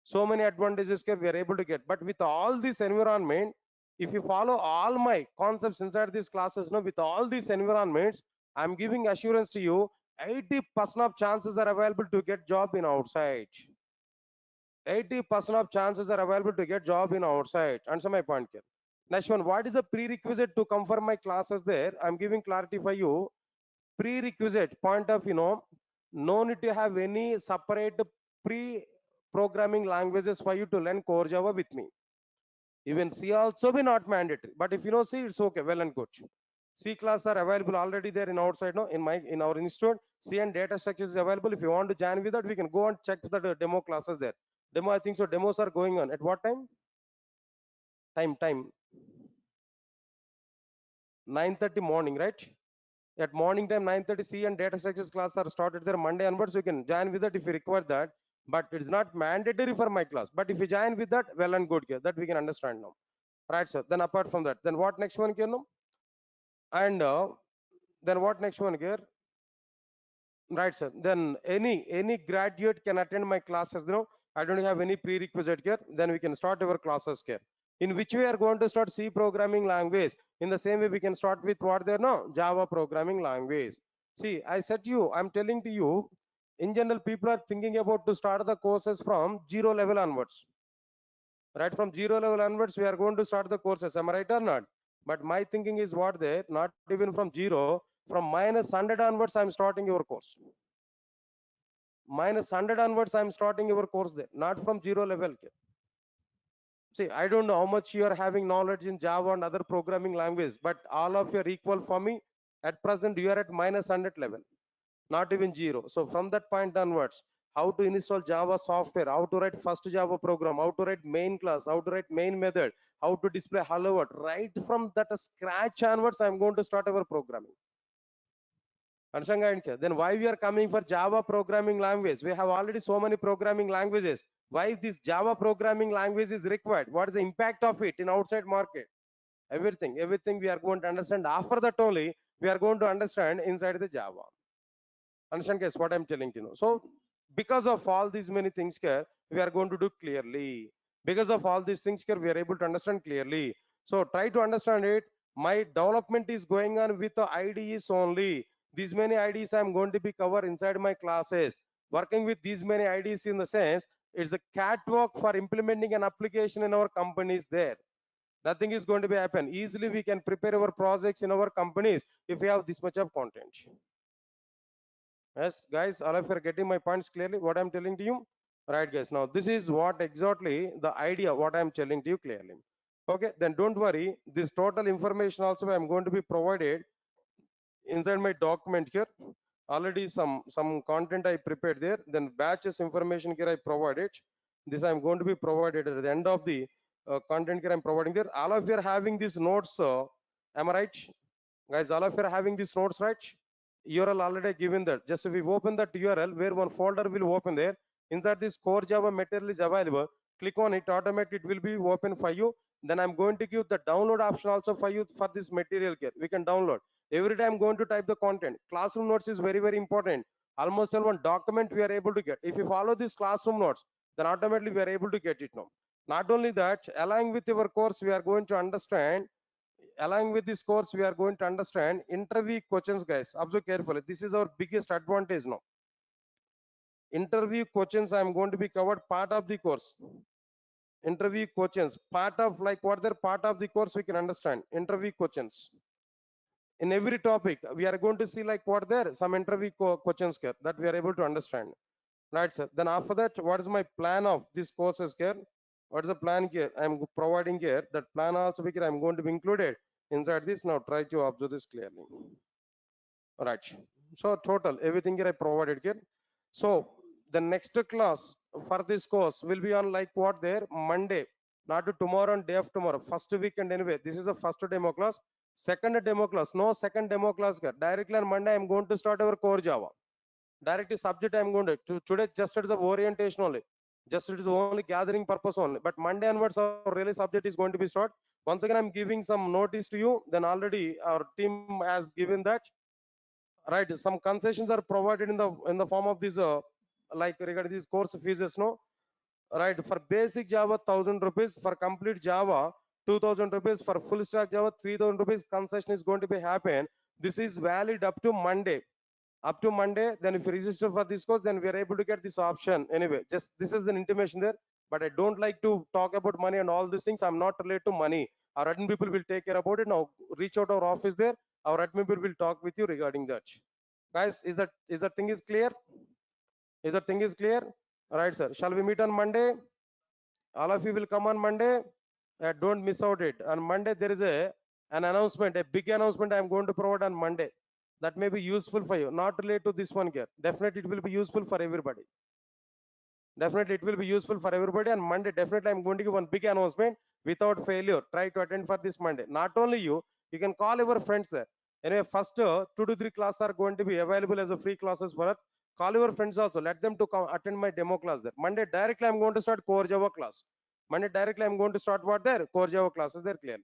So many advantages here we are able to get. But with all this environment, if you follow all my concepts inside these classes, now with all these environments, I'm giving assurance to you, 80% of chances are available to get job in outside. 80% of chances are available to get job in outside. Answer my point here. Next one, what is the prerequisite to come for my classes there? I'm giving clarity for you. Prerequisite point of, no need to have any separate pre-programming languages for you to learn core Java with me. Even C also be not mandatory. But if you know C, it's okay, well and good. C class are available already there in outside, no, in our institute. C and data structures is available. If you want to join with that, we can go and check the demo classes there. Demo, I think so. Demos are going on. At what time? Time. 9:30 morning, right? At morning time, 9:30 C and data structures class are started there Monday onwards. You can join with that if you require that. But it's not mandatory for my class. But if you join with that, well and good here. That we can understand now. Right, sir. Then apart from that, then what next one here? No? And then what next one here? Right, sir. Then any graduate can attend my classes. I don't have any prerequisite here. Then we can start our classes here. In which we are going to start C programming language. In the same way, we can start with what there, no, Java programming language. See, I said to you, I'm telling to you, In general, people are thinking about to start the courses from zero level onwards. Right from zero level onwards, we are going to start the courses. Am I right or not? But my thinking is what there, not even from zero, from minus 100 onwards, I'm starting your course. Minus 100 onwards, I'm starting your course there, not from zero level. See, I don't know how much you are having knowledge in Java and other programming language, but all of you are equal for me. At present, you are at minus 100 level, not even zero. So from that point onwards, how to install Java software, how to write first Java program, how to write main class, how to write main method, how to display hello world, right from that scratch onwards, I'm going to start our programming. Understand? Then why we are coming for Java programming language? We have already so many programming languages. Why this Java programming language is required? What is the impact of it in outside market? Everything we are going to understand. After that only, we are going to understand inside the Java. Understand, guys, what I'm telling you. So because of all these many things here, we are going to do clearly. Because of all these things here, we are able to understand clearly. So try to understand it. My development is going on with the IDEs only. These many IDEs I'm going to be covered inside my classes. Working with these many IDEs in the sense, it's a catwalk for implementing an application in our companies there. Nothing is going to be happen. Easily we can prepare our projects in our companies if we have this much of content. Yes, guys, all of you are getting my points clearly, what I'm telling to you? Right, guys. Now, this is what exactly the idea, what I'm telling to you clearly. Okay, then don't worry. This total information also I'm going to be provided inside my document here. Already some content I prepared there. Then batches information here I provided. This I'm going to be provided at the end of the content here I'm providing there. All of you are having these notes. Am I right? Guys, all of you are having these notes, right? URL already given that. Just if we open that URL, where one folder will open there, inside this core Java material is available. Click on it, automatically it will be open for you. Then I'm going to give the download option also for you for this material here. We can download. Every time I'm going to type the content. Classroom notes is very, very important. Almost all one document we are able to get. If you follow this classroom notes, then automatically we are able to get it now. Not only that, along with your course, we are going to understand along with this course, we are going to understand interview questions, guys. Observe carefully. This is our biggest advantage now. Interview questions, I am going to be covered part of the course. Interview questions, part of like what they're part of the course, we can understand. Interview questions. In every topic, we are going to see like what there, some interview questions here that we are able to understand. Right, sir. Then after that, what is my plan of this courses here? What is the plan here? I'm providing here. That plan also because I'm going to be included inside this. Now try to observe this clearly. All right. So total everything here I provided here. So the next class for this course will be on like what there Monday, not to tomorrow and day of tomorrow. First weekend anyway. This is the first demo class. Second demo class. No second demo class here. Directly on Monday I'm going to start our core Java. Directly subject I'm going to today just it is a orientation only, just it is only gathering purpose only, but Monday onwards our really subject is going to be start. Once again I'm giving some notice to you, then already our team has given that, right? Some concessions are provided in the form of this like regarding these course fees, no, right? For basic Java 1000 rupees, for complete Java 2000 rupees, for full stack Java 3000 rupees concession is going to be happen. This is valid up to Monday. Up to Monday, then if you register for this course, then we are able to get this option anyway. Just this is the intimation there, but I don't like to talk about money and all these things. I'm not related to money. Our admin people will take care about it. Now reach out our office there. Our admin people will talk with you regarding that. Guys, is that thing is clear? Is that thing is clear? All right, sir. Shall we meet on Monday? All of you will come on Monday. Don't miss out it. On Monday there is an announcement, a big announcement I am going to provide on Monday. That may be useful for you. Not related to this one here. Definitely it will be useful for everybody. Definitely it will be useful for everybody. On Monday, definitely I'm going to give one big announcement without failure. Try to attend for this Monday. Not only you can call your friends there. Anyway, first 2 to 3 classes are going to be available as a free classes for us. Call your friends also. Let them to come attend my demo class there. Monday directly I'm going to start core Java class. Monday directly I'm going to start what there? Core Java classes there clearly.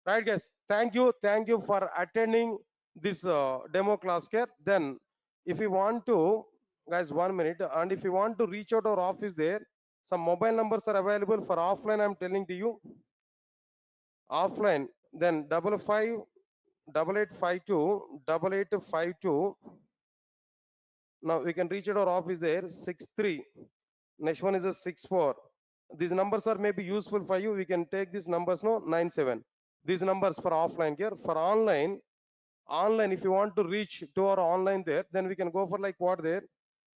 Right, guys. Thank you. Thank you for attending this demo class here. Then if you want to, guys, 1 minute, and if you want to reach out our office there, some mobile numbers are available for offline. I'm telling to you, offline. Then 55 8852 8852 Now we can reach at our office there 63. Next one is a 64. These numbers are maybe useful for you. We can take these numbers no 97. These numbers for offline here. For online, if you want to reach to our online there, then we can go for like what there?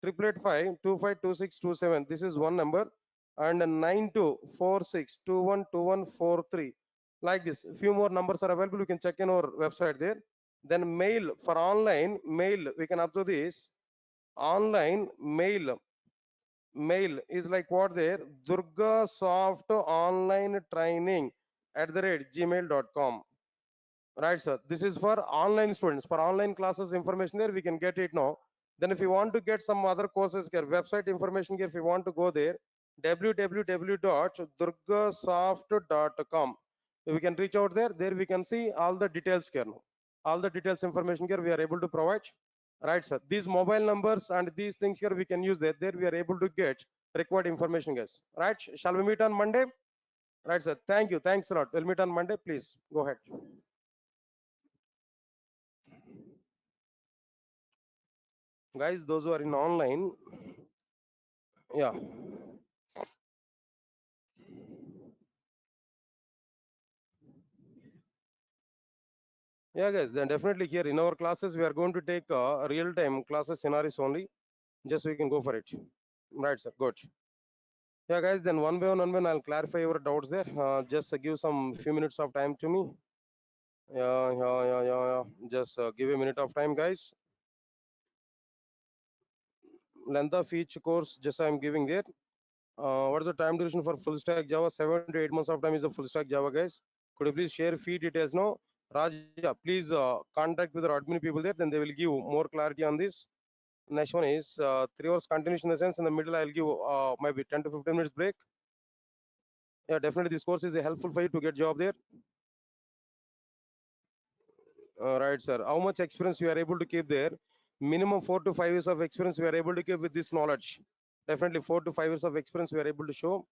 888 5 25 26 27. This is one number, and 9246212143. Like this. Few more numbers are available. You can check in our website there. Then mail for online mail. We can observe this online mail is like what there? Durga soft online training at the rate gmail.com. Right, sir. This is for online students. For online classes information there, we can get it now. Then if you want to get some other courses here, website information here, if you want to go there, www.durgasoft.com. We can reach out there. There we can see all the details here now. All the details information here we are able to provide. Right, sir. These mobile numbers and these things here we can use there. There we are able to get required information, guys. Right? Shall we meet on Monday? Right, sir. Thank you. Thanks a lot. We'll meet on Monday. Please go ahead. Guys, those who are in online, yeah. Yeah, guys, then definitely here in our classes, we are going to take real-time classes scenarios only. Just we can go for it. Right, sir. Good. Yeah, guys, then one by one, I'll clarify your doubts there. Just give some few minutes of time to me. Yeah. Just give a minute of time, guys. Length of each course, just I'm giving there. What is the time duration for full stack Java? 7 to 8 months of time is a full stack Java, guys. Could you please share fee details now? Raja, please contact with our admin people there, then they will give more clarity on this. Next one is 3 hours continuation in the sense in the middle I'll give maybe 10 to 15 minutes break. Yeah, definitely this course is helpful for you to get job there. Right, sir. How much experience you are able to keep there? Minimum 4 to 5 years of experience we are able to keep with this knowledge. Definitely 4 to 5 years of experience we are able to show.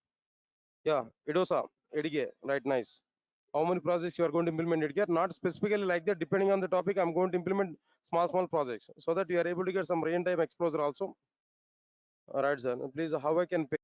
Yeah, Idosa, Edige, right, nice. How many projects you are going to implement it get? Not specifically like that, depending on the topic, I'm going to implement small projects so that you are able to get some real time exposure also. All right, sir. Please, how I can pay?